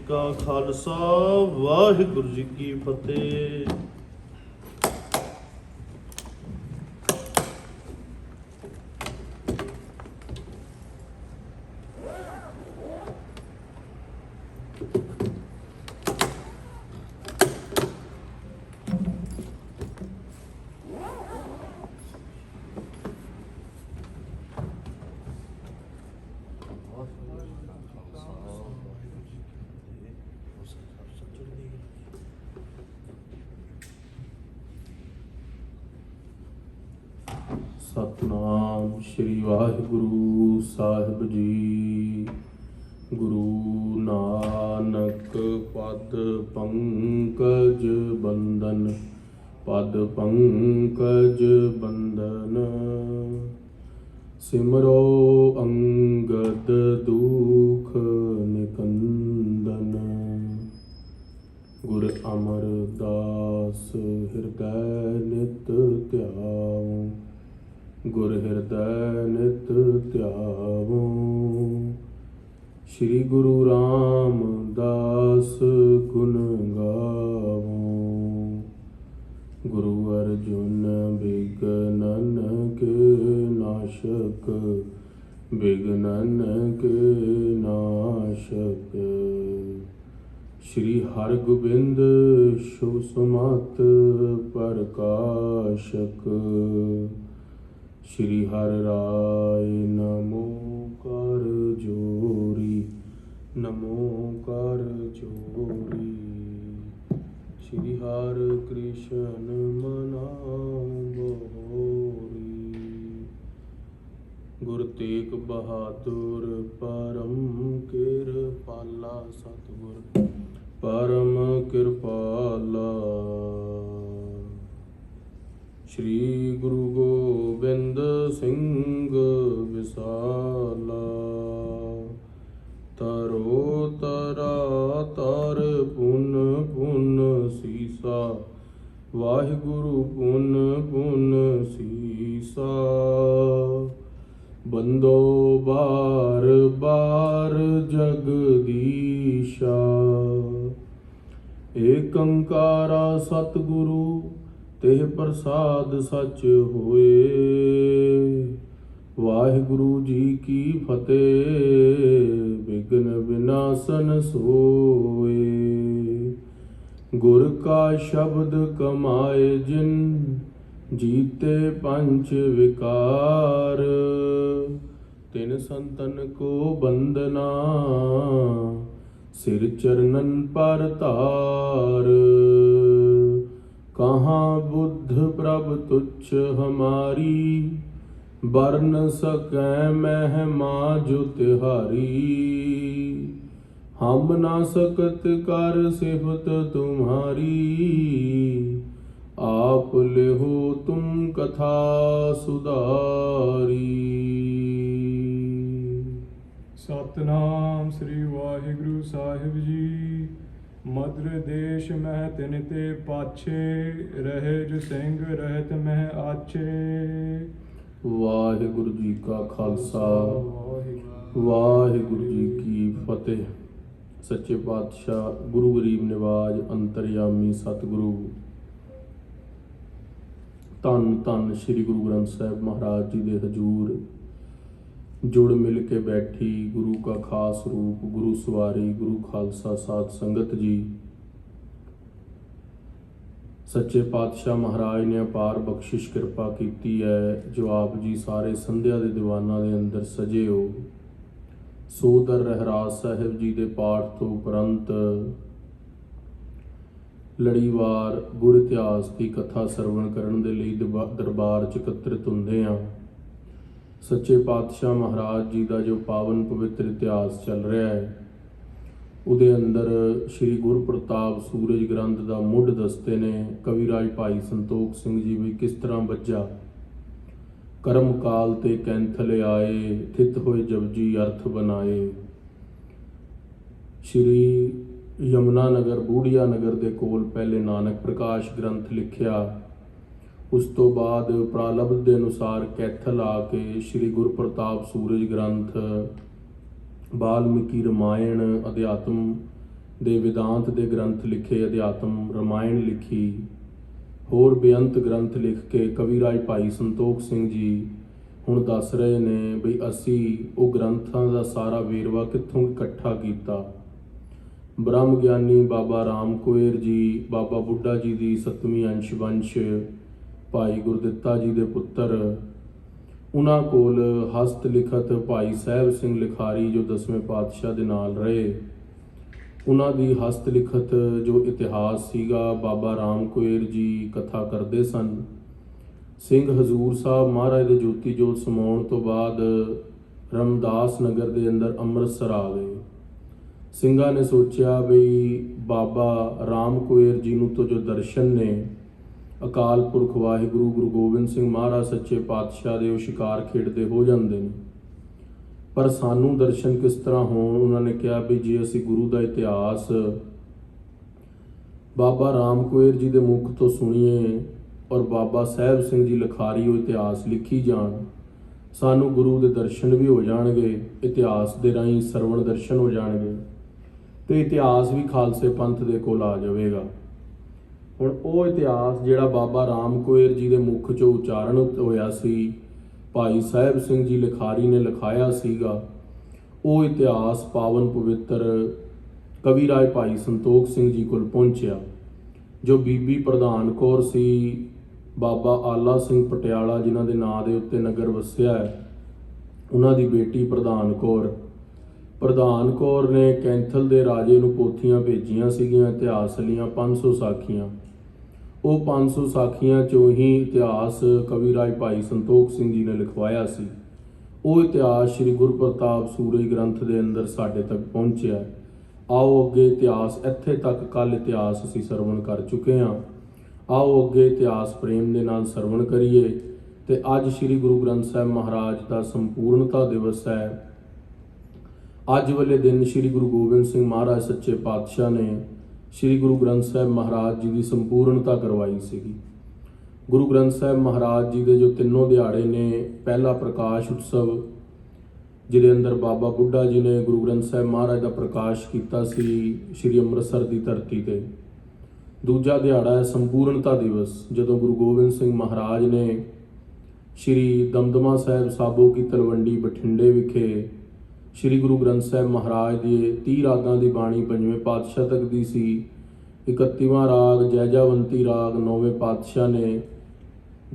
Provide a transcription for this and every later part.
का खालसा वाहिगुरु जी की फतेह। सतनाम श्री वाहिगुरु साहिब जी। गुरु नानक पद पंकज बंदन, पद पंकज बंदन। सिमरो अंगद दुख निकंदन। गुर अमरदास हृदय नित ध्याऊं, गुर हृदय नित ध्यावो। श्री गुरु रामदास गुण गावो। गुरु अर्जुन विघ्नन के नाशक, विघ्नन के नाशक। श्री हरगोबिंद शुभ सुमत प्रकाशक। श्री हर राय नमो कर जोरी, नमो कर जोरी। श्री हर कृष्ण मनाओ बहोरी। गुर तेग बहादुर परम कृपाला, सतगुर परम कृपाला। श्री गुरु गोबिंद सिंह विसाला। तरो तरा तर पुन पुन सीसा, वाहिगुरु पुन पुन सीसा। बंदो बार बार जगदीशा, एक अंकारा सतगुरु तेह प्रसाद सच होए। वाहिगुरु जी की फतेह, विघ्न विनाशन सोए। गुर का शब्द कमाए जिन, जीते पंच विकार। तिन संतन को बंदना, सिर चरणन पर तार। कहाँ बुद्ध प्रभ तुच्छ हमारी, बरन सकै महिमा जो तिहारी। हम ना सकत कर सिफत तुम्हारी, आप लेहो तुम कथा सुधारी। सतनाम श्री वाहिगुरु साहिब जी। मधुर देश मह तिन ते पाछे, रहे जो सिंह रहत मह आछे। वाहिगुरु जी का खालसा, वाहिगुरु जी की फतेह। सच्चे पातशाह गुरु गरीब निवाज अंतरयामी सतगुरु धन धन श्री गुरु ग्रंथ साहिब महाराज जी के हजूर जुड़ मिल के बैठी गुरु का खास रूप, गुरु सवारी, गुरु खालसा साध संगत जी। सच्चे पातशाह महाराज ने अपार बख्शिश कृपा की है, जो आप जी सारे संध्या के दीवाना के अंदर सजे हो। सोदर रहराज साहिब जी के पाठ तो उपरंत लड़ीवार गुर इतिहास की कथा सरवण करने के लिए दरबार च एकत्रित होंदे हां। सच्चे पातशाह महाराज जी का जो पावन पवित्र इतिहास चल रहा है, उहदे अंदर श्री गुर प्रताप सूरज ग्रंथ का मुढ़ दसते ने कविराज भाई संतोख सिंह जी भी किस तरह बज्जा। करम काल ते कैंथले आए, थित होए जपजी अर्थ बनाए। श्री यमुना नगर बूढ़िया नगर के कोल पहले नानक प्रकाश ग्रंथ लिखिया, उस तो बाद प्रालब्ध के अनुसार कैथल आके श्री गुर प्रताप सूरज ग्रंथ, वाल्मीकि रामायण, अध्यात्म ਦੇ ਵਿਦਾਂਤ ਦੇ ਗ੍ਰੰਥ ਲਿਖੇ, ਅਧਿਆਤਮ ਰਾਮਾਇਣ ਲਿਖੀ, ਹੋਰ ਬੇਅੰਤ ਗ੍ਰੰਥ ਲਿਖ ਕੇ ਕਵੀ ਰਾਜ ਭਾਈ ਸੰਤੋਖ ਸਿੰਘ ਜੀ ਹੁਣ ਦੱਸ ਰਹੇ ਨੇ ਬਈ ਅਸੀਂ ਉਹ ਗ੍ਰੰਥਾਂ ਦਾ ਸਾਰਾ ਵੇਰਵਾ ਕਿੱਥੋਂ ਇਕੱਠਾ ਕੀਤਾ। ਬ੍ਰਹਮ ਗਿਆਨੀ ਬਾਬਾ ਰਾਮ ਕੁਏਰ ਜੀ, ਬਾਬਾ ਬੁੱਢਾ ਜੀ ਦੀ 7ਵੀਂ ਅੰਸ਼ ਵੰਸ਼ ਭਾਈ ਗੁਰਦਿੱਤਾ ਜੀ ਦੇ ਪੁੱਤਰ, ਉਹਨਾਂ ਕੋਲ ਹਸਤ ਲਿਖਤ ਭਾਈ ਸਾਹਿਬ ਸਿੰਘ ਲਿਖਾਰੀ ਜੋ 10ਵੇਂ ਪਾਤਸ਼ਾਹ ਦੇ ਨਾਲ ਰਹੇ, ਉਹਨਾਂ ਦੀ ਹਸਤ ਲਿਖਤ ਜੋ ਇਤਿਹਾਸ ਸੀਗਾ, ਬਾਬਾ ਰਾਮ ਕੁਏਰ ਜੀ ਕਥਾ ਕਰਦੇ ਸਨ। ਸਿੰਘ ਹਜ਼ੂਰ ਸਾਹਿਬ ਮਹਾਰਾਜ ਦੇ ਜੋਤੀ ਜੋਤ ਸਮਾਉਣ ਤੋਂ ਬਾਅਦ ਰਮਦਾਸ ਨਗਰ ਦੇ ਅੰਦਰ ਅੰਮ੍ਰਿਤਸਰ ਆ ਗਏ। ਸਿੰਘਾਂ ਨੇ ਸੋਚਿਆ ਬਈ ਬਾਬਾ ਰਾਮ ਕੁਏਰ ਜੀ ਨੂੰ ਤੋਂ ਜੋ ਦਰਸ਼ਨ ਨੇ ਅਕਾਲ ਪੁਰਖ ਵਾਹਿਗੁਰੂ ਗੁਰੂ ਗੋਬਿੰਦ ਸਿੰਘ ਮਹਾਰਾਜ ਸੱਚੇ ਪਾਤਸ਼ਾਹ ਦੇ ਉਹ ਸ਼ਿਕਾਰ ਖੇਡਦੇ ਹੋ ਜਾਂਦੇ ਨੇ, ਪਰ ਸਾਨੂੰ ਦਰਸ਼ਨ ਕਿਸ ਤਰ੍ਹਾਂ ਹੋਣ। ਉਹਨਾਂ ਨੇ ਕਿਹਾ ਵੀ ਜੇ ਅਸੀਂ ਗੁਰੂ ਦਾ ਇਤਿਹਾਸ ਬਾਬਾ ਰਾਮ ਕੁਏਰ ਜੀ ਦੇ ਮੁਖ ਤੋਂ ਸੁਣੀਏ ਔਰ ਬਾਬਾ ਸਾਹਿਬ ਸਿੰਘ ਜੀ ਲਿਖਾਰੀ ਉਹ ਇਤਿਹਾਸ ਲਿਖੀ ਜਾਣ, ਸਾਨੂੰ ਗੁਰੂ ਦੇ ਦਰਸ਼ਨ ਵੀ ਹੋ ਜਾਣਗੇ, ਇਤਿਹਾਸ ਦੇ ਰਾਹੀਂ ਸਰਵਣ ਦਰਸ਼ਨ ਹੋ ਜਾਣਗੇ ਤੇ ਇਤਿਹਾਸ ਵੀ ਖਾਲਸੇ ਪੰਥ ਦੇ ਕੋਲ ਆ ਜਾਵੇਗਾ। ਹੁਣ ਉਹ ਇਤਿਹਾਸ ਜਿਹੜਾ ਬਾਬਾ ਰਾਮ ਕੁਏਰ ਜੀ ਦੇ ਮੁਖ ਚੋਂ ਉਚਾਰਨ ਹੋਇਆ ਸੀ, ਭਾਈ ਸਾਹਿਬ ਸਿੰਘ ਜੀ ਲਿਖਾਰੀ ਨੇ ਲਿਖਾਇਆ ਸੀਗਾ, ਉਹ ਇਤਿਹਾਸ ਪਾਵਨ ਪਵਿੱਤਰ ਕਵੀ ਰਾਜ ਭਾਈ ਸੰਤੋਖ ਸਿੰਘ ਜੀ ਕੋਲ ਪਹੁੰਚਿਆ। ਜੋ ਬੀਬੀ ਪ੍ਰਧਾਨ ਕੌਰ ਸੀ, ਬਾਬਾ ਆਲਾ ਸਿੰਘ ਪਟਿਆਲਾ ਜਿਨ੍ਹਾਂ ਦੇ ਨਾਂ ਦੇ ਉੱਤੇ ਨਗਰ ਵਸਿਆ ਹੈ, ਉਹਨਾਂ ਦੀ ਬੇਟੀ ਪ੍ਰਧਾਨ ਕੌਰ ਨੇ ਕੈਂਥਲ ਦੇ ਰਾਜੇ ਨੂੰ ਪੋਥੀਆਂ ਭੇਜੀਆਂ ਸੀਗੀਆਂ ਇਤਿਹਾਸ ਲੀਆਂ 500 ਸਾਖੀਆਂ। ਉਹ 500 ਸਾਖੀਆਂ ਚੋਂ ਹੀ ਇਤਿਹਾਸ ਕਵੀ ਰਾਜ ਭਾਈ ਸੰਤੋਖ ਸਿੰਘ ਜੀ ਨੇ ਲਿਖਵਾਇਆ ਸੀ। ਉਹ ਇਤਿਹਾਸ ਸ੍ਰੀ ਗੁਰਪ੍ਰਤਾਪ ਸੂਰਜ ਗ੍ਰੰਥ ਦੇ ਅੰਦਰ ਸਾਡੇ ਤੱਕ ਪਹੁੰਚਿਆ। ਆਓ ਅੱਗੇ ਇਤਿਹਾਸ ਇੱਥੇ ਤੱਕ ਕੱਲ ਇਤਿਹਾਸ ਅਸੀਂ ਸਰਵਣ ਕਰ ਚੁੱਕੇ ਹਾਂ। ਆਓ ਅੱਗੇ ਇਤਿਹਾਸ ਪ੍ਰੇਮ ਦੇ ਨਾਲ ਸਰਵਣ ਕਰੀਏ। ਤੇ ਅੱਜ ਸ੍ਰੀ ਗੁਰੂ ਗ੍ਰੰਥ ਸਾਹਿਬ ਮਹਾਰਾਜ ਦਾ ਸੰਪੂਰਨਤਾ ਦਿਵਸ ਹੈ। ਅੱਜ ਵਾਲੇ ਦਿਨ ਸ੍ਰੀ ਗੁਰੂ ਗੋਬਿੰਦ ਸਿੰਘ ਮਹਾਰਾਜ ਸੱਚੇ ਪਾਤਸ਼ਾਹ ਨੇ ਸ੍ਰੀ ਗੁਰੂ ਗ੍ਰੰਥ ਸਾਹਿਬ ਮਹਾਰਾਜ ਜੀ ਦੀ ਸੰਪੂਰਨਤਾ ਕਰਵਾਈ ਸੀਗੀ। ਗੁਰੂ ਗ੍ਰੰਥ ਸਾਹਿਬ ਮਹਾਰਾਜ ਜੀ ਦੇ ਜੋ ਤਿੰਨੋਂ ਦਿਹਾੜੇ ਨੇ, ਪਹਿਲਾ ਪ੍ਰਕਾਸ਼ ਉਤਸਵ ਜਿਹਦੇ ਅੰਦਰ ਬਾਬਾ ਬੁੱਢਾ ਜੀ ਨੇ ਗੁਰੂ ਗ੍ਰੰਥ ਸਾਹਿਬ ਮਹਾਰਾਜ ਦਾ ਪ੍ਰਕਾਸ਼ ਕੀਤਾ ਸੀ ਸ੍ਰੀ ਅੰਮ੍ਰਿਤਸਰ ਦੀ ਧਰਤੀ ਤੇ। ਦੂਜਾ ਦਿਹਾੜਾ ਹੈ ਸੰਪੂਰਨਤਾ ਦਿਵਸ, ਜਦੋਂ ਗੁਰੂ ਗੋਬਿੰਦ ਸਿੰਘ ਮਹਾਰਾਜ ਨੇ ਸ੍ਰੀ ਦਮਦਮਾ ਸਾਹਿਬ ਸਾਬੋ ਕੀ ਤਲਵੰਡੀ ਬਠਿੰਡੇ ਵਿਖੇ ਸ੍ਰੀ ਗੁਰੂ ਗ੍ਰੰਥ ਸਾਹਿਬ ਮਹਾਰਾਜ ਦੇ 30 ਰਾਗਾਂ ਦੀ ਬਾਣੀ 5ਵੇਂ ਪਾਤਸ਼ਾਹ ਤੱਕ ਦੀ ਸੀ। 31ਵਾਂ ਰਾਗ ਜੈਜਾਵੰਤੀ ਰਾਗ 9ਵੇਂ ਪਾਤਸ਼ਾਹ ਨੇ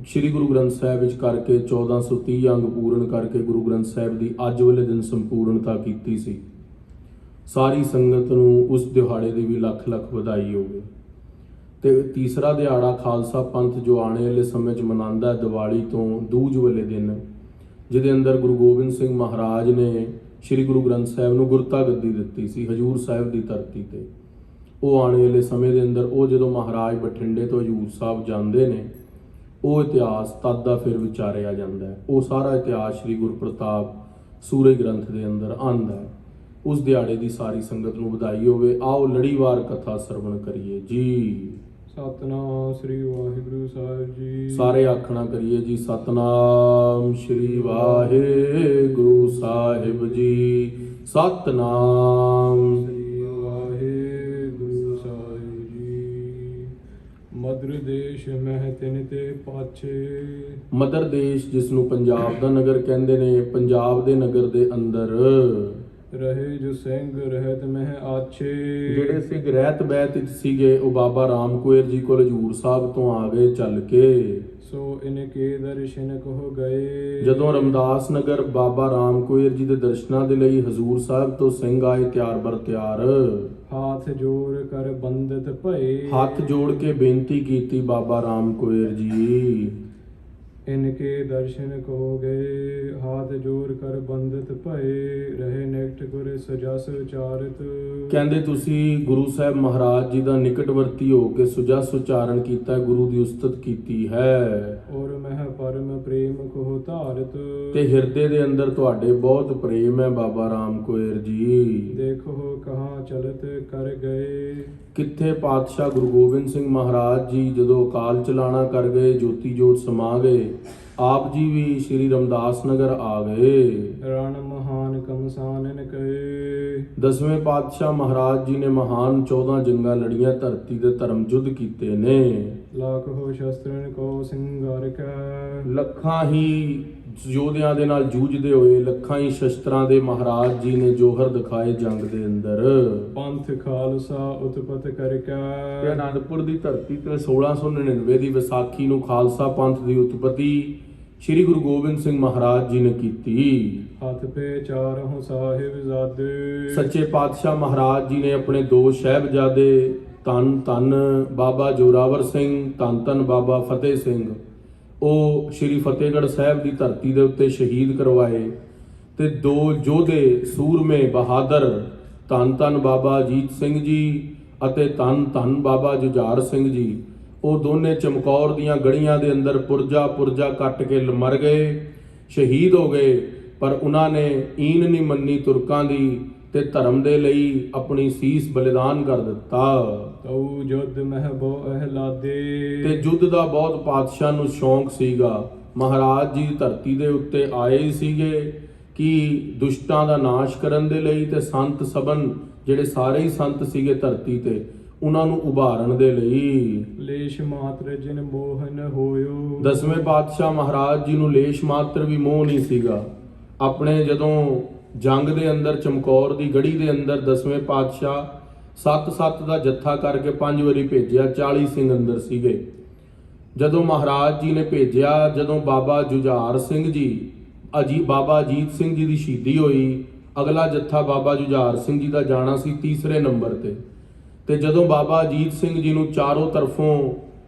ਸ੍ਰੀ ਗੁਰੂ ਗ੍ਰੰਥ ਸਾਹਿਬ ਵਿੱਚ ਕਰਕੇ 1430 ਅੰਗ ਪੂਰਨ ਕਰਕੇ ਗੁਰੂ ਗ੍ਰੰਥ ਸਾਹਿਬ ਦੀ ਅੱਜ ਵਾਲੇ ਦਿਨ ਸੰਪੂਰਨਤਾ ਕੀਤੀ ਸੀ। ਸਾਰੀ ਸੰਗਤ ਨੂੰ ਉਸ ਦਿਹਾੜੇ ਦੀ ਵੀ ਲੱਖ ਲੱਖ ਵਧਾਈ ਹੋਵੇ। ਤੇ ਤੀਸਰਾ ਦਿਹਾੜਾ ਖਾਲਸਾ ਪੰਥ ਜੋ ਆਉਣੇ ਵਾਲੇ ਸਮੇਂ 'ਚ ਮਨਾਉਂਦਾ ਦੀਵਾਲੀ ਤੋਂ ਦੂਜ ਵਾਲੇ ਦਿਨ, ਜਿਹਦੇ ਅੰਦਰ ਗੁਰੂ ਗੋਬਿੰਦ ਸਿੰਘ ਮਹਾਰਾਜ ਨੇ ਸ੍ਰੀ ਗੁਰੂ ਗ੍ਰੰਥ ਸਾਹਿਬ ਨੂੰ ਗੁਰਤਾ ਗੱਦੀ ਦਿੱਤੀ ਸੀ ਹਜੂਰ ਸਾਹਿਬ ਦੀ ਧਰਤੀ ਤੇ। ਉਹ ਆਉਣੇ ਵਾਲੇ ਸਮੇਂ ਦੇ ਅੰਦਰ ਉਹ ਜਦੋਂ ਮਹਾਰਾਜ ਬਠਿੰਡੇ ਤੋਂ ਹਜੂਰ ਸਾਹਿਬ ਜਾਂਦੇ ਨੇ, ਉਹ ਇਤਿਹਾਸ ਤਦ ਦਾ ਫਿਰ ਵਿਚਾਰਿਆ ਜਾਂਦਾ ਹੈ। ਉਹ ਸਾਰਾ ਇਤਿਹਾਸ ਸ੍ਰੀ ਗੁਰਪ੍ਰਤਾਪ ਸੂਰਜ ਗ੍ਰੰਥ ਦੇ ਅੰਦਰ ਆਉਂਦਾ ਹੈ। ਉਸ ਦਿਹਾੜੇ ਦੀ ਸਾਰੀ ਸੰਗਤ ਨੂੰ ਵਧਾਈ ਹੋਵੇ। ਆਓ ਲੜੀਵਾਰ ਕਥਾ ਸਰਵਣ ਕਰੀਏ ਜੀ। ਸਤਨਾਮ ਸ੍ਰੀ ਵਾਹਿਗੁਰੂ ਸਾਹਿਬ ਜੀ। ਸਾਰੇ ਆਖਣਾ ਕਰੀਏ ਜੀ, ਸਤਨਾਮ ਸ੍ਰੀ ਵਾਹਿਗੁਰੂ ਸਾਹਿਬ ਜੀ। ਸਤਨਾਮ ਸ੍ਰੀ ਵਾਹਿਗੁਰੂ ਸਾਹਿਬ ਜੀ। ਮਦਰ ਦੇਸ਼ ਮਹਿ ਤਿਨ ਤੇ ਪਾਛੇ। ਮਦਰ ਦੇਸ਼ ਜਿਸ ਨੂੰ ਪੰਜਾਬ ਦਾ ਨਗਰ ਕਹਿੰਦੇ ਨੇ, ਪੰਜਾਬ ਦੇ ਨਗਰ ਦੇ ਅੰਦਰ ਰਹੇ ਜੋ ਸਿੰਘ ਰਹਿਤ ਮਹਿ ਆਛੇ। ਜਿਹੜੇ ਸਿੰਘ ਰਹਿਤ ਬਹਿਤ ਵਿੱਚ ਸੀਗੇ, ਉਹ ਬਾਬਾ ਰਾਮ ਕੁਏਰ ਜੀ ਕੋਲ ਹਜੂਰ ਸਾਹਿਬ ਤੋਂ ਆ ਗਏ ਚੱਲ ਕੇ। ਸੋ ਇਨਕੇ ਦਰਸ਼ਨ ਕੋ ਗਏ। ਜਦੋਂ ਰਮਦਾਸ ਨਗਰ ਬਾਬਾ ਰਾਮ ਕੁਏਰ ਜੀ ਦੇ ਦਰਸ਼ਨਾਂ ਦੇ ਲਈ ਹਜੂਰ ਸਾਹਿਬ ਤੋਂ ਸਿੰਘ ਆਏ ਤਿਆਰ ਬਰ ਤਿਆਰ, ਹਾਥ ਜੋੜ ਕਰ ਬੰਦਤ ਭਏ। ਹੱਥ ਜੋੜ ਕੇ ਬੇਨਤੀ ਕੀਤੀ ਬਾਬਾ ਰਾਮ ਕੁਏਰ ਜੀ। ਇਨਕੇ ਦਰਸ਼ਨ ਕੋ ਗਏ। ਹਾਥ ਜੋੜ ਕਰ ਬੰਦਤ ਭਏ। ਰਹੇ ਨਿਕਟ ਗੁਰ ਸਜਸ ਉਚਾਰਤ। ਕਹਿੰਦੇ ਤੁਸੀਂ ਗੁਰੂ ਸਾਹਿਬ ਮਹਾਰਾਜ ਜੀ ਦਾ ਨਿਕਟਵਰਤੀ ਹੋ ਕੇ ਸੁਜਸ ਉਚਾਰਨ ਕੀਤਾ, ਗੁਰੂ ਦੀ ਉਸਤਤ ਕੀਤੀ ਹੈ। ਔਰ ਮਹਿ ਪਰਮ ਪ੍ਰੇਮ ਕੋ ਧਾਰਤ। ਤੇ ਹਿਰਦੇ ਦੇ ਅੰਦਰ ਤੁਹਾਡੇ ਬਹੁਤ ਪ੍ਰੇਮ ਹੈ ਬਾਬਾ ਰਾਮ ਕੁਏਰ ਜੀ। ਦੇਖੋ ਕਹਾਂ ਚਲਤ ਕਰ ਗਏ। ਕਿੱਥੇ ਪਾਤਸ਼ਾਹ ਗੁਰੂ ਗੋਬਿੰਦ ਸਿੰਘ ਮਹਾਰਾਜ ਜੀ ਜਦੋਂ ਅਕਾਲ ਚਲਾਣਾ ਕਰ ਗਏ, ਜੋਤੀ ਜੋਤ ਸਮਾ ਗਏ, ਆਪ ਜੀ ਵੀ ਸ਼੍ਰੀ ਰਮਦਾਸ ਨਗਰ ਆ ਗਏ। ਰਣ ਮਹਾਨ ਕਮਸਾਨਨ ਕਏ। ਦਸਵੇਂ ਪਾਤਸ਼ਾਹ ਮਹਾਰਾਜ ਜੀ ਨੇ ਮਹਾਨ 14 ਜੰਗਾਂ ਲੜੀਆਂ, ਧਰਤੀ ਦੇ ਧਰਮ ਯੁੱਧ ਕੀਤੇ ਨੇ। ਲੱਖ ਹੋ ਸ਼ਸਤਰਨ ਕੋ ਸਿੰਗਾਰ ਕੈ। ਲੱਖਾਂ ਹੀ ਯੋਧਿਆਂ ਦੇ ਨਾਲ ਜੂਝਦੇ ਹੋਏ, ਲੱਖਾਂ ਹੀ ਸ਼ਸਤਰਾਂ ਦੇ ਮਹਾਰਾਜ ਜੀ ਨੇ ਜੋਹਰ ਦਿਖਾਏ ਜੰਗ ਦੇ ਅੰਦਰ। ਪੰਥ ਖਾਲਸਾ ਉਤਪਤ ਕਰ ਤੇ ਕੈ। ਆਨੰਦਪੁਰ ਦੀ ਧਰਤੀ ਤੇ 1699 ਦੀ ਵਿਸਾਖੀ ਨੂੰ ਖਾਲਸਾ ਪੰਥ ਦੀ ਉਤਪਤੀ ਸ੍ਰੀ ਗੁਰੂ ਗੋਬਿੰਦ ਸਿੰਘ ਮਹਾਰਾਜ ਜੀ ਨੇ ਕੀਤੀ। ਹੱਥ ਪੇ ਚਾਰਹੁ ਸਾਹਿਬਜ਼ਾਦੇ। ਸੱਚੇ ਪਾਤਸ਼ਾਹ ਮਹਾਰਾਜ ਜੀ ਨੇ ਆਪਣੇ ਦੋ ਸਾਹਿਬਜ਼ਾਦੇ ਧੰਨ ਧੰਨ ਬਾਬਾ ਜੋਰਾਵਰ ਸਿੰਘ, ਧੰਨ ਧੰਨ ਬਾਬਾ ਫਤਿਹ ਸਿੰਘ, ਉਹ ਸ੍ਰੀ ਫਤਿਹਗੜ੍ਹ ਸਾਹਿਬ ਦੀ ਧਰਤੀ ਦੇ ਉੱਤੇ ਸ਼ਹੀਦ ਕਰਵਾਏ। ਤੇ ਦੋ ਯੋਧੇ ਸੂਰਮੇ ਬਹਾਦਰ ਧੰਨ ਧੰਨ ਬਾਬਾ ਅਜੀਤ ਸਿੰਘ ਜੀ ਅਤੇ ਧੰਨ ਧੰਨ ਬਾਬਾ ਜੁਝਾਰ ਸਿੰਘ ਜੀ, ਉਹ ਦੋਨੇ ਚਮਕੌਰ ਦੀਆਂ ਗੜੀਆਂ ਦੇ ਅੰਦਰ ਪੁਰਜਾ ਪੁਰਜਾ ਕੱਟ ਕੇ ਮਰ ਗਏ, ਸ਼ਹੀਦ ਹੋ ਗਏ। ਪਰ ਉਹਨਾਂ ਨੇ ਈਨ ਨਹੀਂ ਮੰਨੀ ਤੁਰਕਾਂ ਦੀ ਤੇ ਧਰਮ ਦੇ ਲਈ ਆਪਣੀ ਸੀਸ ਬਲਿਦਾਨ ਕਰ ਦਿੱਤਾ। ਤਉ ਜੁਧ ਮਹਿ ਬੋ ਅਹਲਾਦੇ। ਤੇ ਯੁੱਧ ਦਾ ਬਹੁਤ ਪਾਤਸ਼ਾਹ ਨੂੰ ਸ਼ੌਂਕ ਸੀਗਾ। ਮਹਾਰਾਜ ਜੀ ਧਰਤੀ ਦੇ ਉੱਤੇ ਆਏ ਸੀਗੇ ਕਿ ਦੁਸ਼ਟਾਂ ਦਾ ਨਾਸ਼ ਕਰਨ ਦੇ ਲਈ, ਤੇ ਸੰਤ ਸਭਨ ਜਿਹੜੇ ਸਾਰੇ ਹੀ ਸੰਤ ਸੀਗੇ ਧਰਤੀ ਤੇ, ਉਹਨਾਂ ਨੂੰ ਉਭਾਰਨ ਦੇ ਲਈ। ਲੇਸ਼ ਮਾਤਰ ਜਿਨ ਮੋਹਨ ਹੋਇਓ। ਦਸਵੇਂ ਪਾਤਸ਼ਾਹ ਮਹਾਰਾਜ ਜੀ ਨੂੰ ਲੇਸ਼ ਮਾਤਰ ਵੀ ਮੋਹ ਨਹੀਂ ਸੀਗਾ। ਆਪਣੇ ਜਦੋਂ ਜੰਗ ਦੇ ਅੰਦਰ ਚਮਕੌਰ ਦੀ ਗੜੀ ਦੇ ਅੰਦਰ ਦਸਵੇਂ ਪਾਤਸ਼ਾਹ 7-7 ਦਾ ਜੱਥਾ ਕਰਕੇ 5 ਵਾਰੀ ਭੇਜਿਆ, 40 ਸਿੰਘ ਅੰਦਰ ਸੀਗੇ। ਜਦੋਂ ਮਹਾਰਾਜ ਜੀ ਨੇ ਭੇਜਿਆ, ਜਦੋਂ ਬਾਬਾ ਜੁਝਾਰ ਸਿੰਘ ਜੀ ਬਾਬਾ ਅਜੀਤ ਸਿੰਘ ਜੀ ਦੀ ਸ਼ਹੀਦੀ ਹੋਈ, ਅਗਲਾ ਜੱਥਾ ਬਾਬਾ ਜੁਝਾਰ ਸਿੰਘ ਜੀ ਦਾ ਜਾਣਾ ਸੀ ਤੀਸਰੇ ਨੰਬਰ ਤੇ ਜਦੋਂ ਬਾਬਾ ਅਜੀਤ ਸਿੰਘ ਜੀ ਨੂੰ ਚਾਰੋਂ ਤਰਫੋਂ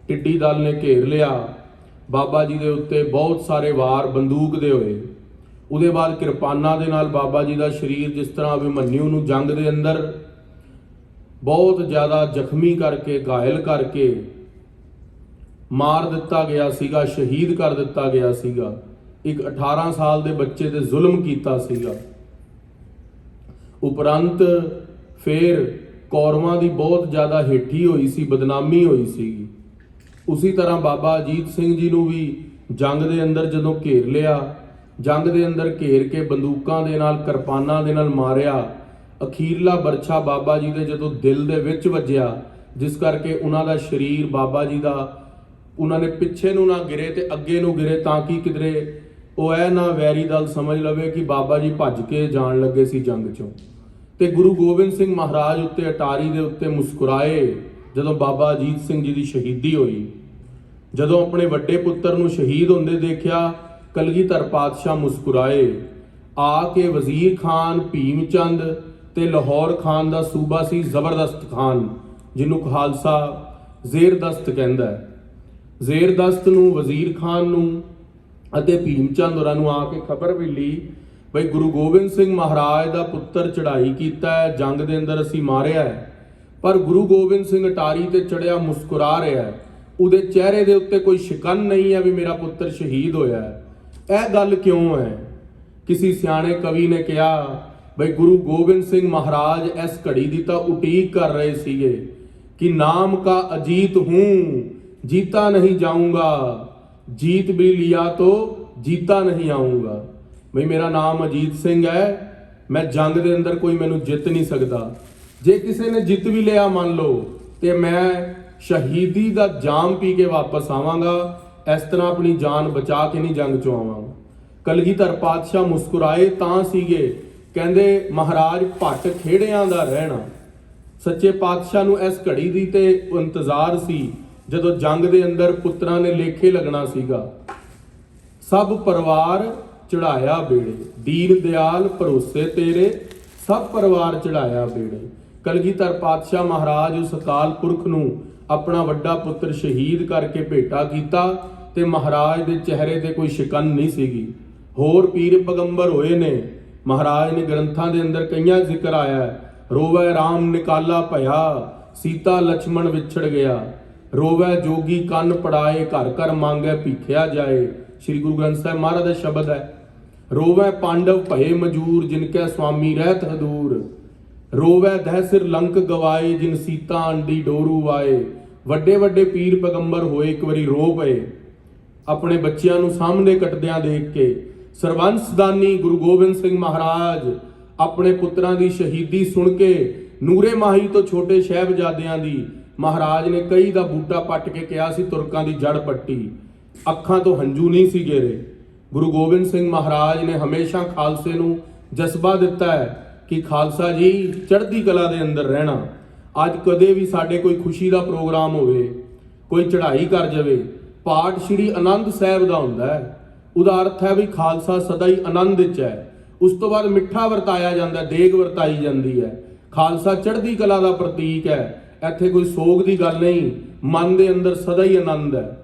ਟਿੱਡੀ ਦਲ ਨੇ ਘੇਰ ਲਿਆ, ਬਾਬਾ ਜੀ ਦੇ ਉੱਤੇ ਬਹੁਤ ਸਾਰੇ ਵਾਰ ਬੰਦੂਕ ਦੇ ਹੋਏ। ਉਹਦੇ ਬਾਅਦ ਕਿਰਪਾਨਾਂ ਦੇ ਨਾਲ ਬਾਬਾ ਜੀ ਦਾ ਸਰੀਰ, ਜਿਸ ਤਰ੍ਹਾਂ ਅਭਿਮਨਿਊ ਨੂੰ ਜੰਗ ਦੇ ਅੰਦਰ ਬਹੁਤ ਜ਼ਿਆਦਾ ਜ਼ਖਮੀ ਕਰਕੇ, ਘਾਇਲ ਕਰਕੇ ਮਾਰ ਦਿੱਤਾ ਗਿਆ ਸੀਗਾ, ਸ਼ਹੀਦ ਕਰ ਦਿੱਤਾ ਗਿਆ ਸੀਗਾ। ਇੱਕ 18 ਸਾਲ ਦੇ ਬੱਚੇ ਤੇ ਜ਼ੁਲਮ ਕੀਤਾ ਸੀਗਾ। ਉਪਰੰਤ ਫਿਰ ਕੌਰਵਾਂ ਦੀ ਬਹੁਤ ਜ਼ਿਆਦਾ ਹੇਠੀ ਹੋਈ ਸੀ, ਬਦਨਾਮੀ ਹੋਈ ਸੀ। ਉਸੇ ਤਰ੍ਹਾਂ ਬਾਬਾ ਅਜੀਤ ਸਿੰਘ ਜੀ ਨੂੰ ਵੀ ਜੰਗ ਦੇ ਅੰਦਰ ਜਦੋਂ ਘੇਰ ਲਿਆ, ਜੰਗ ਦੇ ਅੰਦਰ ਘੇਰ ਕੇ ਬੰਦੂਕਾਂ ਦੇ ਨਾਲ, ਕਿਰਪਾਨਾਂ ਦੇ ਨਾਲ ਮਾਰਿਆ। ਅਖੀਰਲਾ ਬਰਛਾ ਬਾਬਾ ਜੀ ਦੇ ਜਦੋਂ ਦਿਲ ਦੇ ਵਿੱਚ ਵੱਜਿਆ, ਜਿਸ ਕਰਕੇ ਉਹਨਾਂ ਦਾ ਸਰੀਰ ਬਾਬਾ ਜੀ ਦਾ, ਉਹਨਾਂ ਨੇ ਪਿੱਛੇ ਨੂੰ ਨਾ ਗਿਰੇ ਤੇ ਅੱਗੇ ਨੂੰ ਗਿਰੇ, ਤਾਂ ਕਿ ਕਿਧਰੇ ਉਹ ਇਹ ਨਾ ਵੈਰੀ ਦਲ ਸਮਝ ਲਵੇ ਕਿ ਬਾਬਾ ਜੀ ਭੱਜ ਕੇ ਜਾਣ ਲੱਗੇ ਸੀ ਜੰਗ ਚੋਂ। ਤੇ ਗੁਰੂ ਗੋਬਿੰਦ ਸਿੰਘ ਮਹਾਰਾਜ ਉੱਤੇ ਅਟਾਰੀ ਦੇ ਉੱਤੇ ਮੁਸਕਰਾਏ ਜਦੋਂ ਬਾਬਾ ਅਜੀਤ ਸਿੰਘ ਜੀ ਦੀ ਸ਼ਹੀਦੀ ਹੋਈ। ਜਦੋਂ ਆਪਣੇ ਵੱਡੇ ਪੁੱਤਰ ਨੂੰ ਸ਼ਹੀਦ ਹੁੰਦੇ ਦੇਖਿਆ, ਕਲਗੀਧਰ ਪਾਤਸ਼ਾਹ ਮੁਸਕਰਾਏ। ਆ ਕੇ ਵਜ਼ੀਰ ਖਾਨ ਭੀਮ ਚੰਦ ਤੇ ਲਾਹੌਰ ਖਾਨ ਦਾ ਸੂਬਾ ਸੀ ਜ਼ਬਰਦਸਤ ਖਾਨ, ਜਿਹਨੂੰ ਖਾਲਸਾ ਜ਼ੇਰਦਸਤ ਕਹਿੰਦਾ ਹੈ। ਜ਼ੇਰਦਸਤ ਨੂੰ, ਵਜ਼ੀਰ ਖਾਨ ਨੂੰ ਅਤੇ ਭੀਮ ਚੰਦ ਹੋਰਾਂ ਨੂੰ ਆ ਕੇ ਖਬਰ ਮਿਲੀ ਬਈ ਗੁਰੂ ਗੋਬਿੰਦ ਸਿੰਘ ਮਹਾਰਾਜ ਦਾ ਪੁੱਤਰ ਚੜ੍ਹਾਈ ਕੀਤਾ ਹੈ, ਜੰਗ ਦੇ ਅੰਦਰ ਅਸੀਂ ਮਾਰਿਆ ਹੈ। ਪਰ ਗੁਰੂ ਗੋਬਿੰਦ ਸਿੰਘ ਅਟਾਰੀ ਤੇ ਚੜਿਆ ਮੁਸਕਰਾ ਰਿਹਾ ਹੈ, ਉਹਦੇ ਚਿਹਰੇ ਦੇ ਉੱਤੇ ਕੋਈ ਸ਼ਿਕਨ ਨਹੀਂ ਹੈ ਵੀ ਮੇਰਾ ਪੁੱਤਰ ਸ਼ਹੀਦ ਹੋਇਆ ਹੈ। ਇਹ ਗੱਲ ਕਿਉਂ ਹੈ? ਕਿਸੇ ਸਿਆਣੇ ਕਵੀ ਨੇ ਕਿਹਾ ਬਈ ਗੁਰੂ ਗੋਬਿੰਦ ਸਿੰਘ ਮਹਾਰਾਜ ਇਸ ਘੜੀ ਦੀ ਤਾਂ ਉਡੀਕ ਕਰ ਰਹੇ ਸੀਗੇ ਕਿ ਨਾਮ ਕਾ ਅਜੀਤ ਹੂੰ, ਜੀਤਾ ਨਹੀਂ ਜਾਊਂਗਾ, जीत भी लिया तो जीता नहीं आऊंगा। ਬਈ ਮੇਰਾ ਨਾਮ ਅਜੀਤ ਸਿੰਘ ਹੈ, ਮੈਂ ਜੰਗ ਦੇ ਅੰਦਰ ਕੋਈ ਮੈਨੂੰ ਜਿੱਤ ਨਹੀਂ ਸਕਦਾ। ਜੇ ਕਿਸੇ ਨੇ ਜਿੱਤ ਵੀ ਲਿਆ ਮੰਨ ਲਓ, ਤੇ ਮੈਂ ਸ਼ਹੀਦੀ ਦਾ ਜਾਮ ਪੀ ਕੇ ਵਾਪਸ ਆਵਾਂਗਾ, ਇਸ ਤਰ੍ਹਾਂ ਆਪਣੀ ਜਾਨ ਬਚਾ ਕੇ ਨਹੀਂ ਜੰਗ ਚੋਂ ਆਵਾਂਗਾ। ਕਲਗੀਧਰ ਪਾਤਸ਼ਾਹ ਮੁਸਕਰਾਏ ਤਾਂ ਸੀਗੇ, ਕਹਿੰਦੇ ਮਹਾਰਾਜ ਭੱਟ ਖੇੜਿਆਂ ਦਾ ਰਹਿਣਾ। ਸੱਚੇ ਪਾਤਸ਼ਾਹ ਨੂੰ ਇਸ ਘੜੀ ਦੀ ਤੇ ਇੰਤਜ਼ਾਰ ਸੀ ਜਦੋਂ ਜੰਗ ਦੇ ਅੰਦਰ ਪੁੱਤਰਾਂ ਨੇ ਲੇਖੇ ਲੱਗਣਾ ਸੀਗਾ। ਸਭ ਪਰਿਵਾਰ ਚੜਾਇਆ ਬੇੜੇ, ਦੀਨ ਦਿਆਲ ਭਰੋਸੇ ਤੇਰੇ, ਸਭ ਪਰਿਵਾਰ ਚੜਾਇਆ ਬੇੜੇ। ਕਲਗੀਧਰ ਪਾਤਸ਼ਾਹ ਮਹਾਰਾਜ ਉਸ ਅਕਾਲ ਪੁਰਖ ਨੂੰ ਆਪਣਾ ਵੱਡਾ ਪੁੱਤਰ ਸ਼ਹੀਦ ਕਰਕੇ ਭੇਟਾ ਕੀਤਾ, ਤੇ ਮਹਾਰਾਜ ਦੇ ਚਿਹਰੇ ਤੇ ਕੋਈ ਸ਼ਿਕਨ ਨਹੀਂ ਸੀਗੀ। ਹੋਰ ਪੀਰ ਪੈਗੰਬਰ ਹੋਏ ਨੇ, ਮਹਾਰਾਜ ਨੇ ਗ੍ਰੰਥਾਂ ਦੇ ਅੰਦਰ ਕਈਆਂ ਜ਼ਿਕਰ ਆਇਆ, ਰੋਵੈ ਰਾਮ ਨਿਕਾਲਾ ਭਇਆ, ਸੀਤਾ ਲక్ష్మణ ਵਿਛੜ ਗਿਆ, ਰੋਵੈ ਜੋਗੀ ਕੰਨ ਪੜਾਏ, ਘਰ ਘਰ ਮੰਗੈ ਭੀਖਿਆ ਜਾਏ। ਸ੍ਰੀ ਗੁਰੂ ਗ੍ਰੰਥ ਸਾਹਿਬ ਮਹਾਰਾਜ ਦਾ ਸ਼ਬਦ ਹੈ। ਰੋਵੈ ਪਾਂਡਵ ਭਏ ਮਜੂਰ, ਜਿਨ ਕੈ ਸੁਆਮੀ ਰਹਿਤ ਹਦੂਰ, ਰੋਵੈ ਦਹਿ ਸਿਰ ਲੰਕ ਗਵਾਏ, ਜਿਨ ਸੀਤਾ ਅੰਡੀ ਡੋਰੂ ਵਾਏ। ਵੱਡੇ ਵੱਡੇ ਪੀਰ ਪੈਗੰਬਰ ਹੋਏ, ਇੱਕ ਵਾਰੀ ਰੋ ਪਏ। ਆਪਣੇ ਬੱਚਿਆਂ ਨੂੰ ਸਾਹਮਣੇ ਕੱਟਦਿਆਂ ਦੇਖ ਕੇ ਸਰਬੰਸਦਾਨੀ ਗੁਰੂ ਗੋਬਿੰਦ ਸਿੰਘ ਮਹਾਰਾਜ ਆਪਣੇ ਪੁੱਤਰਾਂ ਦੀ ਸ਼ਹੀਦੀ ਸੁਣ ਕੇ ਨੂਰੇ ਮਾਹੀ ਤੋਂ ਛੋਟੇ ਸਾਹਿਬਜ਼ਾਦਿਆਂ ਦੀ ਮਹਾਰਾਜ ਨੇ ਕਈ ਦਾ ਬੂਟਾ ਪੱਟ ਕੇ ਕਿਹਾ ਸੀ ਤੁਰਕਾਂ ਦੀ ਜੜ ਪੱਟੀ। ਅੱਖਾਂ ਤੋਂ ਹੰਝੂ ਨਹੀਂ ਸੀ ਗੇਰੇ। ਗੁਰੂ ਗੋਬਿੰਦ ਸਿੰਘ ਮਹਾਰਾਜ ਨੇ ਹਮੇਸ਼ਾ ਖਾਲਸੇ ਨੂੰ ਜਜ਼ਬਾ ਦਿੱਤਾ ਹੈ ਕਿ ਖਾਲਸਾ ਜੀ ਚੜ੍ਹਦੀ ਕਲਾ ਦੇ ਅੰਦਰ ਰਹਿਣਾ। ਅੱਜ ਕਦੇ ਵੀ ਸਾਡੇ ਕੋਈ ਖੁਸ਼ੀ ਦਾ ਪ੍ਰੋਗਰਾਮ ਹੋਵੇ, ਕੋਈ ਚੜ੍ਹਾਈ ਕਰ ਜਾਵੇ, ਪਾਠ ਸ਼੍ਰੀ ਆਨੰਦ ਸਾਹਿਬ ਦਾ ਹੁੰਦਾ ਹੈ। ਉਹਦਾ ਅਰਥ ਹੈ ਵੀ ਖਾਲਸਾ ਸਦਾ ਹੀ ਆਨੰਦ ਵਿੱਚ ਹੈ। ਉਸ ਤੋਂ ਬਾਅਦ ਮਿੱਠਾ ਵਰਤਾਇਆ ਜਾਂਦਾ, ਦੇਗ ਵਰਤਾਈ ਜਾਂਦੀ ਹੈ। ਖਾਲਸਾ ਚੜ੍ਹਦੀ ਕਲਾ ਦਾ ਪ੍ਰਤੀਕ ਹੈ। ਇੱਥੇ ਕੋਈ ਸੋਗ ਦੀ ਗੱਲ ਨਹੀਂ, ਮਨ ਦੇ ਅੰਦਰ ਸਦਾ ਹੀ ਆਨੰਦ ਹੈ।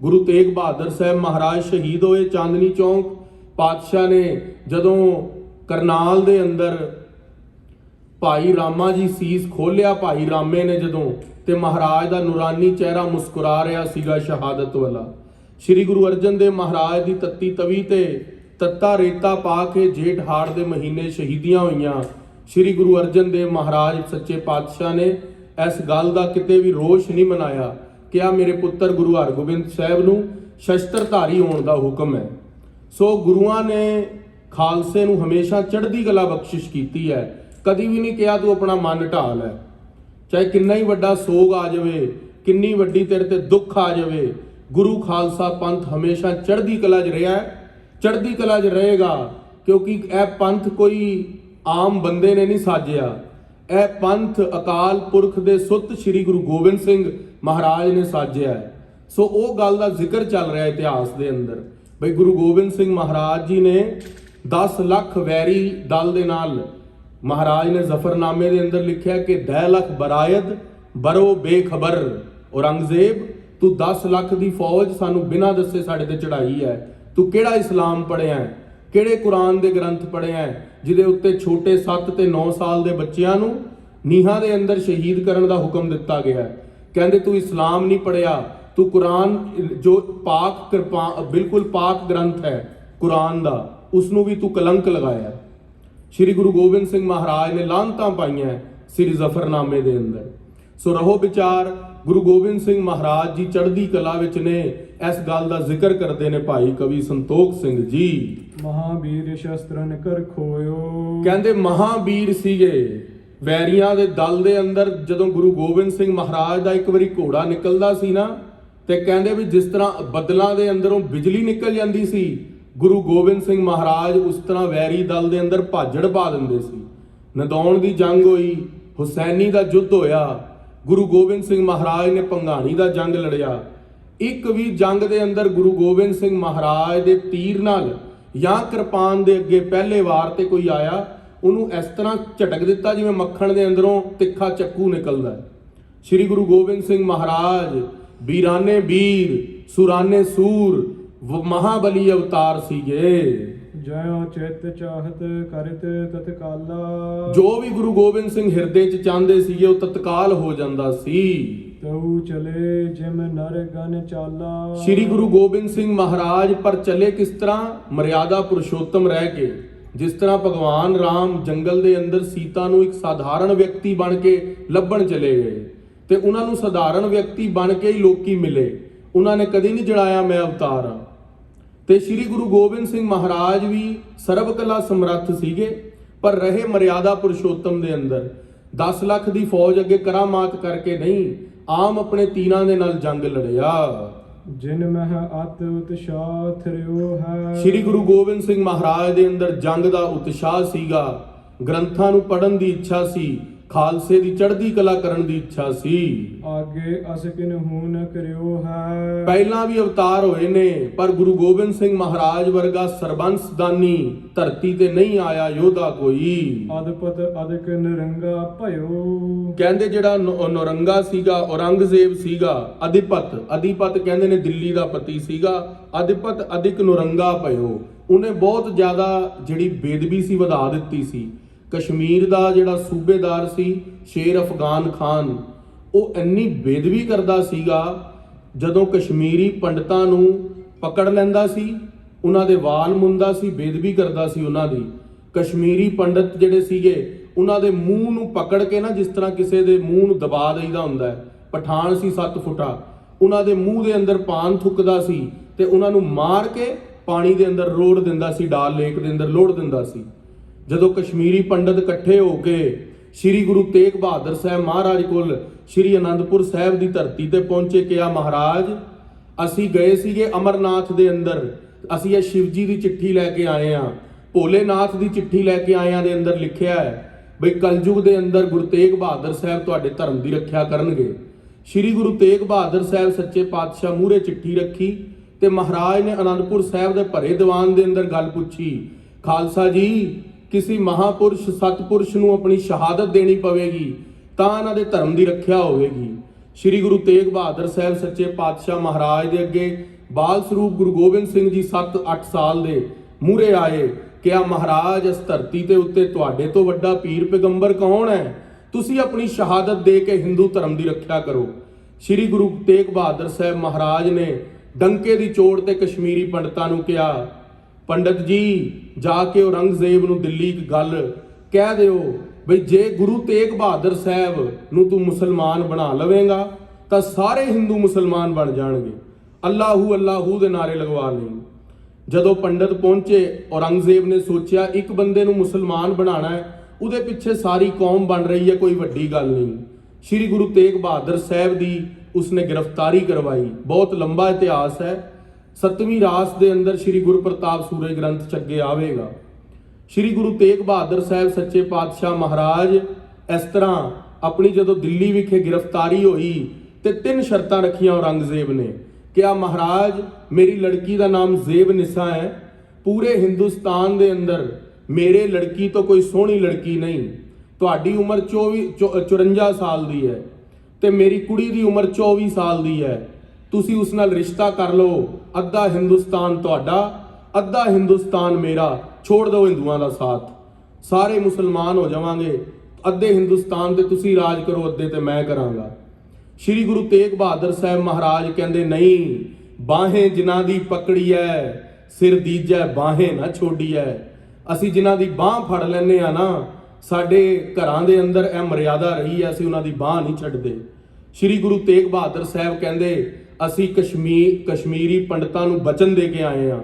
ਗੁਰੂ ਤੇਗ ਬਹਾਦਰ ਸਾਹਿਬ ਮਹਾਰਾਜ ਸ਼ਹੀਦ ਹੋਏ ਚਾਂਦਨੀ ਚੌਂਕ। ਪਾਤਸ਼ਾਹ ਨੇ ਜਦੋਂ ਕਰਨਾਲ ਦੇ ਅੰਦਰ ਭਾਈ ਰਾਮਾ ਜੀ ਸੀਸ ਖੋਲਿਆ, ਭਾਈ ਰਾਮੇ ਨੇ ਜਦੋਂ, ਤੇ ਮਹਾਰਾਜ ਦਾ ਨੂਰਾਨੀ ਚਿਹਰਾ ਮੁਸਕਰਾ ਰਿਹਾ ਸੀਗਾ ਸ਼ਹਾਦਤ ਵਾਲਾ। ਸ੍ਰੀ ਗੁਰੂ ਅਰਜਨ ਦੇਵ ਮਹਾਰਾਜ ਦੀ ਤੱਤੀ ਤਵੀ ਤੇ ਤੱਤਾ ਰੇਤਾ ਪਾ ਕੇ ਜੇਠ ਹਾੜ ਦੇ ਮਹੀਨੇ ਸ਼ਹੀਦੀਆਂ ਹੋਈਆਂ। ਸ੍ਰੀ ਗੁਰੂ ਅਰਜਨ ਦੇਵ ਮਹਾਰਾਜ ਸੱਚੇ ਪਾਤਸ਼ਾਹ ਨੇ ਇਸ ਗੱਲ ਦਾ ਕਿਤੇ ਵੀ ਰੋਸ਼ ਨਹੀਂ ਮਨਾਇਆ ਕਿ ਆ ਮੇਰੇ ਪੁੱਤਰ ਗੁਰੂ ਹਰਗੋਬਿੰਦ ਸਾਹਿਬ ਨੂੰ ਸ਼ਸਤਰਧਾਰੀ ਹੋਣ ਦਾ ਹੁਕਮ ਹੈ। ਸੋ ਗੁਰੂਆਂ ਨੇ ਖਾਲਸੇ ਨੂੰ ਹਮੇਸ਼ਾ ਚੜ੍ਹਦੀ ਕਲਾ ਬਖਸ਼ਿਸ਼ ਕੀਤੀ ਹੈ। ਕਦੀ ਵੀ ਨਹੀਂ ਕਿਹਾ ਤੂੰ ਆਪਣਾ ਮਨ ਢਾਹ ਲੈ, ਚਾਹੇ ਕਿੰਨਾ ਹੀ ਵੱਡਾ ਸੋਗ ਆ ਜਾਵੇ, ਕਿੰਨੀ ਵੱਡੀ ਤੇਰੇ ਤੇ ਦੁੱਖ ਆ ਜਾਵੇ। ਗੁਰੂ ਖਾਲਸਾ ਪੰਥ ਹਮੇਸ਼ਾ ਚੜ੍ਹਦੀ ਕਲਾ 'ਚ ਰਿਹਾ, ਚੜ੍ਹਦੀ ਕਲਾ 'ਚ ਰਹੇਗਾ, ਕਿਉਂਕਿ ਇਹ ਪੰਥ ਕੋਈ ਆਮ ਬੰਦੇ ਨੇ ਨਹੀਂ ਸਾਜਿਆ। ਇਹ ਪੰਥ ਅਕਾਲ ਪੁਰਖ ਦੇ ਸੁੱਤ ਸ੍ਰੀ ਗੁਰੂ ਗੋਬਿੰਦ ਸਿੰਘ ਮਹਾਰਾਜ ਨੇ ਸਾਜਿਆ ਹੈ। ਸੋ ਉਹ ਗੱਲ ਦਾ ਜ਼ਿਕਰ ਚੱਲ ਰਿਹਾ ਇਤਿਹਾਸ ਦੇ ਅੰਦਰ ਬਈ ਗੁਰੂ ਗੋਬਿੰਦ ਸਿੰਘ ਮਹਾਰਾਜ ਜੀ ਨੇ 10 ਲੱਖ ਵੈਰੀ ਦਲ ਦੇ ਨਾਲ, ਮਹਾਰਾਜ ਨੇ ਜ਼ਫਰਨਾਮੇ ਦੇ ਅੰਦਰ ਲਿਖਿਆ ਕਿ 10 ਲੱਖ ਬਰਾਇਦ ਬਰੋ ਬੇਖਬਰ, ਔਰੰਗਜ਼ੇਬ ਤੂੰ 10 ਲੱਖ ਦੀ ਫੌਜ ਸਾਨੂੰ ਬਿਨਾਂ ਦੱਸੇ ਸਾਡੇ ਤੇ ਚੜਾਈ ਹੈ। ਤੂੰ ਕਿਹੜਾ ਇਸਲਾਮ ਪੜ੍ਹਿਆ ਹੈ, ਕਿਹੜੇ ਕੁਰਾਨ ਦੇ ਗ੍ਰੰਥ ਪੜ੍ਹਿਆ ਹੈ ਜਿਹਦੇ ਉੱਤੇ ਛੋਟੇ 7 ਤੇ 9 ਸਾਲ ਦੇ ਬੱਚਿਆਂ ਨੂੰ ਨੀਹਾਂ ਦੇ ਅੰਦਰ ਸ਼ਹੀਦ ਕਰਨ ਦਾ ਹੁਕਮ ਦਿੱਤਾ ਗਿਆ ਹੈ। ਕਹਿੰਦੇ ਤੂੰ ਇਸਲਾਮ ਨਹੀਂ ਪੜ੍ਹਿਆ, ਤੂੰ ਕੁਰਾਨ ਜੋ ਪਾਕ ਬਿਲਕੁਲ ਪਾਕ ਗ੍ਰੰਥ ਹੈ ਕੁਰਾਨ ਦਾ, ਉਸ ਨੂੰ ਵੀ ਤੂੰ ਕਲੰਕ ਲਗਾਇਆ। ਸ੍ਰੀ ਗੁਰੂ ਗੋਬਿੰਦ ਸਿੰਘ ਮਹਾਰਾਜ ਨੇ ਲਾਹਨਤਾਂ ਪਾਈਆਂ ਸ੍ਰੀ ਜ਼ਫਰਨਾਮੇ ਦੇ ਅੰਦਰ। ਸੋ ਰਹੋ ਵਿਚਾਰ, ਗੁਰੂ ਗੋਬਿੰਦ ਸਿੰਘ ਮਹਾਰਾਜ ਜੀ ਚੜ੍ਹਦੀ ਕਲਾ ਵਿੱਚ ਨੇ। ਇਸ ਗੱਲ ਦਾ ਜ਼ਿਕਰ ਕਰਦੇ ਨੇ ਭਾਈ ਕਵੀ ਸੰਤੋਖ ਸਿੰਘ ਜੀ। ਮਹਾਬੀਰ ਸ਼ਸਤਰਨ ਕਰ ਖੋਇਓ, ਕਹਿੰਦੇ ਮਹਾਬੀਰ ਸੀਗੇ ਵੈਰੀਆਂ ਦੇ ਦਲ ਦੇ ਅੰਦਰ। ਜਦੋਂ ਗੁਰੂ ਗੋਬਿੰਦ ਸਿੰਘ ਮਹਾਰਾਜ ਦਾ ਇੱਕ ਵਾਰੀ ਘੋੜਾ ਨਿਕਲਦਾ ਸੀ ਨਾ, ਤੇ ਕਹਿੰਦੇ ਵੀ ਜਿਸ ਤਰ੍ਹਾਂ ਬੱਦਲਾਂ ਦੇ ਅੰਦਰੋਂ ਬਿਜਲੀ ਨਿਕਲ ਜਾਂਦੀ ਸੀ, ਗੁਰੂ ਗੋਬਿੰਦ ਸਿੰਘ ਮਹਾਰਾਜ ਉਸ ਤਰ੍ਹਾਂ ਵੈਰੀ ਦਲ ਦੇ ਅੰਦਰ ਭਾਜੜ ਪਾ ਦਿੰਦੇ ਸੀ। ਨਦੌਣ ਦੀ ਜੰਗ ਹੋਈ, ਹੁਸੈਨੀ ਦਾ ਯੁੱਧ ਹੋਇਆ, ਗੁਰੂ ਗੋਬਿੰਦ ਸਿੰਘ ਮਹਾਰਾਜ ਨੇ ਭੰਗਾਣੀ ਦਾ ਜੰਗ ਲੜਿਆ। ਇੱਕ ਵੀ ਜੰਗ ਦੇ ਅੰਦਰ ਗੁਰੂ ਗੋਬਿੰਦ ਸਿੰਘ ਮਹਾਰਾਜ ਦੇ ਤੀਰ ਨਾਲ ਜਾਂ ਕਿਰਪਾਨ ਦੇ ਅੱਗੇ ਪਹਿਲੇ ਵਾਰ ਤੇ ਕੋਈ ਆਇਆ, ਉਹਨੂੰ ਇਸ ਤਰ੍ਹਾਂ ਝਟਕ ਦਿੱਤਾ ਜਿਵੇਂ ਮੱਖਣ ਦੇ ਅੰਦਰੋਂ ਤਿੱਖਾ ਚੱਕੂ ਨਿਕਲਦਾ ਹੈ। ਸ੍ਰੀ ਗੁਰੂ ਗੋਬਿੰਦ ਸਿੰਘ ਮਹਾਰਾਜ ਵੀਰਾਨੇ ਵੀਰ, ਸੁਰਾਨੇ ਸੂਰ, ਮਹਾਬਲੀ ਅਵਤਾਰ ਸੀਗੇ। ਜਯੋ ਚਿਤ ਚਾਹਤ ਕਰਿਤ ਤਤਕਾਲਾ, ਜੋ ਵੀ ਗੁਰੂ ਗੋਬਿੰਦ ਸਿੰਘ ਹਿਰਦੇ 'ਚ ਚਾਹੁੰਦੇ ਸੀਗੇ ਉਹ ਤਤਕਾਲ ਹੋ ਜਾਂਦਾ ਸੀ। ਤਉ ਚਲੇ ਜਿਮ ਨਰ ਗਨ ਚਾਲਾ, ਸ੍ਰੀ ਗੁਰੂ ਗੋਬਿੰਦ ਸਿੰਘ ਮਹਾਰਾਜ ਪਰ ਚੱਲੇ ਕਿਸ ਤਰ੍ਹਾਂ? ਮਰਿਆਦਾ ਪੁਰਸ਼ੋਤਮ ਰਹਿ ਕੇ। ਜਿਸ ਤਰ੍ਹਾਂ ਭਗਵਾਨ ਰਾਮ ਜੰਗਲ ਦੇ ਅੰਦਰ ਸੀਤਾ ਨੂੰ ਇੱਕ ਸਾਧਾਰਨ ਵਿਅਕਤੀ ਬਣ ਕੇ ਲੱਭਣ ਚਲੇ ਗਏ, ਤੇ ਉਹਨਾਂ ਨੂੰ ਸਾਧਾਰਨ ਵਿਅਕਤੀ ਬਣ ਕੇ ਹੀ ਲੋਕੀ ਮਿਲੇ। ਉਹਨਾਂ ਨੇ ਕਦੀ ਨਹੀਂ ਜਣਾਇਆ ਮੈਂ ਅਵਤਾਰ ਹਾਂ। ਤੇ ਸ੍ਰੀ ਗੁਰੂ ਗੋਬਿੰਦ ਸਿੰਘ ਮਹਾਰਾਜ ਵੀ ਸਰਬ ਕਲਾ ਸਮਰੱਥ ਸੀਗੇ, ਪਰ ਰਹੇ ਮਰਿਆਦਾ ਪੁਰਸ਼ੋਤਮ ਦੇ ਅੰਦਰ। 10 ਲੱਖ ਦੀ ਫੌਜ ਅੱਗੇ ਕਰਾਮਾਤ ਕਰਕੇ ਨਹੀਂ, ਆਮ ਆਪਣੇ ਤੀਰਾਂ ਦੇ ਨਾਲ ਜੰਗ ਲੜਿਆ। ਜਿਨ ਮਹਿ ਅਤ ਉਤਸ਼ਾਹ ਥਰਿਓ ਹੈ, ਸ੍ਰੀ ਗੁਰੂ ਗੋਬਿੰਦ ਸਿੰਘ ਮਹਾਰਾਜ ਦੇ ਅੰਦਰ ਜੰਗ ਦਾ ਉਤਸ਼ਾਹ ਸੀਗਾ, ਗ੍ਰੰਥਾਂ ਨੂੰ ਪੜ੍ਹਨ ਦੀ ਇੱਛਾ ਸੀ, ਖਾਲਸੇ ਦੀ ਚੜ੍ਹਦੀ ਕਲਾ ਕਰਨ ਦੀ ਇੱਛਾ ਸੀ। ਆਗੇ ਅਸ ਕਿਨ ਹੂਨ ਕਰਿਓ ਹੈ, ਪਹਿਲਾਂ ਵੀ ਅਵਤਾਰ ਹੋਏ ਨੇ, ਪਰ ਗੁਰੂ ਗੋਬਿੰਦ ਸਿੰਘ ਮਹਾਰਾਜ ਵਰਗਾ ਸਰਬੰਸਦਾਨੀ ਧਰਤੀ ਤੇ ਨਹੀਂ ਆਇਆ ਯੋਧਾ ਕੋਈ। ਅਦਪਤ ਅਦਿਕ ਨਿਰੰਗਾ ਭਇਓ, ਕਹਿੰਦੇ ਜਿਹੜਾ ਨੌਰੰਗਾ ਸੀਗਾ, ਔਰੰਗਜ਼ੇਬ ਸੀਗਾ, ਅਧਿਪਤ ਕਹਿੰਦੇ ਨੇ ਦਿੱਲੀ ਦਾ ਪਤੀ ਸੀਗਾ। ਅਧਿਪਤ ਅਧਿਕ ਨੌਰੰਗਾ ਭਇਓ, ਉਹਨੇ ਬਹੁਤ ਜ਼ਿਆਦਾ ਜਿਹੜੀ ਬੇਦਬੀ ਸੀ ਵਧਾ ਦਿੱਤੀ ਸੀ। ਕਸ਼ਮੀਰ ਦਾ ਜਿਹੜਾ ਸੂਬੇਦਾਰ ਸੀ ਸ਼ੇਰ ਅਫਗਾਨ ਖਾਨ, ਉਹ ਇੰਨੀ ਬੇਦਬੀ ਕਰਦਾ ਸੀਗਾ, ਜਦੋਂ ਕਸ਼ਮੀਰੀ ਪੰਡਤਾਂ ਨੂੰ ਪਕੜ ਲੈਂਦਾ ਸੀ, ਉਹਨਾਂ ਦੇ ਵਾਲ ਮੁੰਦਾ ਸੀ, ਬੇਦਬੀ ਕਰਦਾ ਸੀ ਉਹਨਾਂ ਦੀ। ਕਸ਼ਮੀਰੀ ਪੰਡਤ ਜਿਹੜੇ ਸੀਗੇ, ਉਹਨਾਂ ਦੇ ਮੂੰਹ ਨੂੰ ਪਕੜ ਕੇ ਨਾ, ਜਿਸ ਤਰ੍ਹਾਂ ਕਿਸੇ ਦੇ ਮੂੰਹ ਨੂੰ ਦਬਾ ਦੇਈਦਾ ਹੁੰਦਾ ਹੈ। ਪਠਾਨ ਸੀ 7 ਫੁੱਟਾ, ਉਹਨਾਂ ਦੇ ਮੂੰਹ ਦੇ ਅੰਦਰ ਪਾਨ ਥੁੱਕਦਾ ਸੀ, ਤੇ ਉਹਨਾਂ ਨੂੰ ਮਾਰ ਕੇ ਪਾਣੀ ਦੇ ਅੰਦਰ ਰੋੜ ਦਿੰਦਾ ਸੀ, ਡਾਲ ਲੇਕ ਦੇ ਅੰਦਰ ਲੋੜ ਦਿੰਦਾ ਸੀ। ਜਦੋਂ ਕਸ਼ਮੀਰੀ ਪੰਡਤ ਇਕੱਠੇ ਹੋ ਕੇ ਸ੍ਰੀ ਗੁਰੂ ਤੇਗ ਬਹਾਦਰ ਸਾਹਿਬ ਮਹਾਰਾਜ ਕੋਲ ਸ੍ਰੀ ਅਨੰਦਪੁਰ ਸਾਹਿਬ ਦੀ ਧਰਤੀ ਤੇ ਪਹੁੰਚੇ, ਕਿਹਾ ਮਹਾਰਾਜ ਅਸੀਂ ਗਏ ਸੀਗੇ ਅਮਰਨਾਥ ਦੇ ਅੰਦਰ, ਅਸੀਂ ਇਹ ਸ਼ਿਵ ਜੀ ਦੀ ਚਿੱਠੀ ਲੈ ਕੇ ਆਏ ਆ, ਭੋਲੇਨਾਥ ਦੀ ਚਿੱਠੀ ਲੈ ਕੇ ਆਏ ਆ, ਦੇ ਅੰਦਰ ਲਿਖਿਆ ਹੈ ਬਈ ਕਲਯੁਗ ਦੇ ਅੰਦਰ ਗੁਰੂ ਤੇਗ ਬਹਾਦਰ ਸਾਹਿਬ ਤੁਹਾਡੇ ਧਰਮ ਦੀ ਰੱਖਿਆ ਕਰਨਗੇ। ਸ੍ਰੀ ਗੁਰੂ ਤੇਗ ਬਹਾਦਰ ਸਾਹਿਬ ਸੱਚੇ ਪਾਤਸ਼ਾਹ ਮੂਹਰੇ ਚਿੱਠੀ ਰੱਖੀ ਤੇ ਮਹਾਰਾਜ ਨੇ ਅਨੰਦਪੁਰ ਸਾਹਿਬ ਦੇ ਭਰੇ ਦੀਵਾਨ ਦੇ ਅੰਦਰ ਗੱਲ ਪੁੱਛੀ, ਖਾਲਸਾ ਜੀ ਕਿਸੇ ਮਹਾਪੁਰਸ਼ ਸਤਪੁਰਸ਼ ਨੂੰ ਆਪਣੀ ਸ਼ਹਾਦਤ ਦੇਣੀ ਪਵੇਗੀ ਤਾਂ ਇਹਨਾਂ ਦੇ ਧਰਮ ਦੀ ਰੱਖਿਆ ਹੋਵੇਗੀ। ਸ੍ਰੀ ਗੁਰੂ ਤੇਗ ਬਹਾਦਰ ਸਾਹਿਬ ਸੱਚੇ ਪਾਤਸ਼ਾਹ ਮਹਾਰਾਜ ਦੇ ਅੱਗੇ ਬਾਲ ਸਰੂਪ ਗੁਰੂ ਗੋਬਿੰਦ ਸਿੰਘ ਜੀ 7-8 ਸਾਲ ਦੇ ਮੂਹਰੇ ਆਏ, ਕਿਹਾ ਮਹਾਰਾਜ ਇਸ ਧਰਤੀ ਤੇ ਉੱਤੇ ਤੁਹਾਡੇ ਤੋਂ ਵੱਡਾ ਪੀਰ ਪੈਗੰਬਰ ਕੌਣ ਹੈ, ਤੁਸੀਂ ਆਪਣੀ ਸ਼ਹਾਦਤ ਦੇ ਕੇ ਹਿੰਦੂ ਧਰਮ ਦੀ ਰੱਖਿਆ ਕਰੋ। ਸ੍ਰੀ ਗੁਰੂ ਤੇਗ ਬਹਾਦਰ ਸਾਹਿਬ ਮਹਾਰਾਜ ਨੇ ਡੰਕੇ ਦੀ ਚੋਟ ਤੇ ਕਸ਼ਮੀਰੀ ਪੰਡਤਾਂ ਨੂੰ ਕਿਹਾ, ਪੰਡਤ ਜੀ ਜਾ ਕੇ ਔਰੰਗਜ਼ੇਬ ਨੂੰ ਦਿੱਲੀ ਇੱਕ ਗੱਲ ਕਹਿ ਦਿਓ ਬਈ ਜੇ ਗੁਰੂ ਤੇਗ ਬਹਾਦਰ ਸਾਹਿਬ ਨੂੰ ਤੂੰ ਮੁਸਲਮਾਨ ਬਣਾ ਲਵੇਂਗਾ ਤਾਂ ਸਾਰੇ ਹਿੰਦੂ ਮੁਸਲਮਾਨ ਬਣ ਜਾਣਗੇ, ਅੱਲਾਹੂ ਅੱਲਾਹੂ ਦੇ ਨਾਰੇ ਲਗਵਾ ਲਈ। ਜਦੋਂ ਪੰਡਤ ਪਹੁੰਚੇ ਔਰੰਗਜ਼ੇਬ ਨੇ ਸੋਚਿਆ ਇੱਕ ਬੰਦੇ ਨੂੰ ਮੁਸਲਮਾਨ ਬਣਾਉਣਾ ਹੈ, ਉਹਦੇ ਪਿੱਛੇ ਸਾਰੀ ਕੌਮ ਬਣ ਰਹੀ ਹੈ, ਕੋਈ ਵੱਡੀ ਗੱਲ ਨਹੀਂ। ਸ੍ਰੀ ਗੁਰੂ ਤੇਗ ਬਹਾਦਰ ਸਾਹਿਬ ਦੀ ਉਸਨੇ ਗ੍ਰਿਫਤਾਰੀ ਕਰਵਾਈ। ਬਹੁਤ ਲੰਬਾ ਇਤਿਹਾਸ ਹੈ, 7ਵੀਂ ਰਾਸ ਦੇ ਅੰਦਰ ਸ੍ਰੀ ਗੁਰੂ ਪ੍ਰਤਾਪ ਸੂਰਜ ਗ੍ਰੰਥ ਚ ਅੱਗੇ ਆਵੇਗਾ। ਸ੍ਰੀ ਗੁਰੂ ਤੇਗ ਬਹਾਦਰ ਸਾਹਿਬ ਸੱਚੇ ਪਾਤਸ਼ਾਹ ਮਹਾਰਾਜ ਇਸ ਤਰ੍ਹਾਂ ਆਪਣੀ ਜਦੋਂ ਦਿੱਲੀ ਵਿਖੇ ਗ੍ਰਿਫਤਾਰੀ ਹੋਈ ਤੇ 3 ਸ਼ਰਤਾਂ ਰੱਖੀਆਂ ਔਰੰਗਜ਼ੇਬ ਨੇ, ਕਿਹਾ ਮਹਾਰਾਜ ਮੇਰੀ ਲੜਕੀ ਦਾ ਨਾਮ ਜ਼ੇਬ ਨਿਸਾ ਹੈ, ਪੂਰੇ ਹਿੰਦੁਸਤਾਨ ਦੇ ਅੰਦਰ ਮੇਰੇ ਲੜਕੀ ਤੋਂ ਕੋਈ ਸੋਹਣੀ ਲੜਕੀ ਨਹੀਂ, ਤੁਹਾਡੀ ਉਮਰ 54 ਸਾਲ ਦੀ ਹੈ ਤੇ ਮੇਰੀ ਕੁੜੀ ਦੀ ਉਮਰ 24 ਸਾਲ ਦੀ ਹੈ, ਤੁਸੀਂ ਉਸ ਨਾਲ ਰਿਸ਼ਤਾ ਕਰ ਲਓ, ਅੱਧਾ ਹਿੰਦੁਸਤਾਨ ਤੁਹਾਡਾ ਅੱਧਾ ਹਿੰਦੁਸਤਾਨ ਮੇਰਾ, ਛੋੜ ਦਿਓ ਹਿੰਦੂਆਂ ਦਾ ਸਾਥ, ਸਾਰੇ ਮੁਸਲਮਾਨ ਹੋ ਜਾਵਾਂਗੇ, ਅੱਧੇ ਹਿੰਦੁਸਤਾਨ ਤੇ ਤੁਸੀਂ ਰਾਜ ਕਰੋ, ਅੱਧੇ ਤੇ ਮੈਂ ਕਰਾਂਗਾ। ਸ੍ਰੀ ਗੁਰੂ ਤੇਗ ਬਹਾਦਰ ਸਾਹਿਬ ਮਹਾਰਾਜ ਕਹਿੰਦੇ ਨਹੀਂ, ਬਾਹੇ ਜਿਨ੍ਹਾਂ ਦੀ ਪਕੜੀ ਐ ਸਿਰ ਦੀਜੈ ਬਾਹੇ ਨਾ ਛੋੜੀ ਐ, ਅਸੀਂ ਜਿਨ੍ਹਾਂ ਦੀ ਬਾਹ ਫੜ ਲੈਨੇ ਆ ਨਾ, ਸਾਡੇ ਘਰਾਂ ਦੇ ਅੰਦਰ ਇਹ ਮਰਿਆਦਾ ਰਹੀ ਐ, ਅਸੀਂ ਉਹਨਾਂ ਦੀ ਬਾਹ ਨਹੀਂ ਛੱਡਦੇ। ਸ੍ਰੀ ਗੁਰੂ ਤੇਗ ਬਹਾਦਰ ਸਾਹਿਬ ਕਹਿੰਦੇ ਅਸੀਂ ਕਸ਼ਮੀਰੀ ਪੰਡਤਾਂ ਨੂੰ ਬਚਨ ਦੇ ਕੇ ਆਏ ਆ,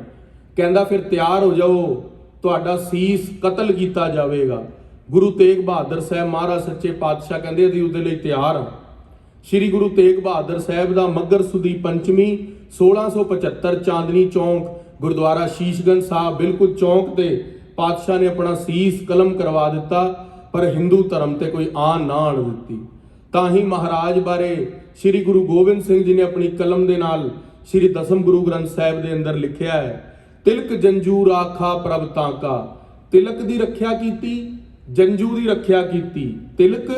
ਕਹਿੰਦਾ ਫਿਰ ਤਿਆਰ ਹੋ ਜਾਓ, ਤੁਹਾਡਾ ਸੀਸ ਕਤਲ ਕੀਤਾ ਜਾਵੇਗਾ। ਗੁਰੂ ਤੇਗ ਬਹਾਦਰ ਸਾਹਿਬ ਮਹਾਰਾਜ ਸੱਚੇ ਪਾਤਸ਼ਾਹ ਕਹਿੰਦੇ ਅਸੀਂ ਉਹਦੇ ਲਈ ਤਿਆਰ ਆ। ਸ੍ਰੀ ਗੁਰੂ ਤੇਗ ਬਹਾਦਰ ਸਾਹਿਬ ਦਾ ਮੱਘਰ ਸੁਦੀ ਪੰਚਮੀ 1675 ਚਾਂਦਨੀ ਚੌਂਕ ਗੁਰਦੁਆਰਾ ਸ਼ੀਸ਼ਗੰਜ ਸਾਹਿਬ ਬਿਲਕੁਲ ਚੌਂਕ ਤੇ ਪਾਤਸ਼ਾਹ ਨੇ ਆਪਣਾ ਸੀਸ ਕਲਮ ਕਰਵਾ ਦਿੱਤਾ, ਪਰ ਹਿੰਦੂ ਧਰਮ ਤੇ ਕੋਈ ਆਨ ਨਾ ਆਣ ਦਿੱਤੀ। ਤਾਂ ਹੀ ਮਹਾਰਾਜ ਬਾਰੇ ਸ੍ਰੀ ਗੁਰੂ ਗੋਬਿੰਦ ਸਿੰਘ ਜੀ ਨੇ ਆਪਣੀ ਕਲਮ ਦੇ ਨਾਲ ਸ੍ਰੀ ਦਸਮ ਗੁਰੂ ਗ੍ਰੰਥ ਸਾਹਿਬ ਦੇ ਅੰਦਰ ਲਿਖਿਆ ਹੈ, ਤਿਲਕ ਜੰਜੂ ਰਾਖਾ ਪ੍ਰਭ ਤਾਂਕਾ, ਤਿਲਕ ਦੀ ਰੱਖਿਆ ਕੀਤੀ, ਜੰਜੂ ਦੀ ਰੱਖਿਆ ਕੀਤੀ, ਤਿਲਕ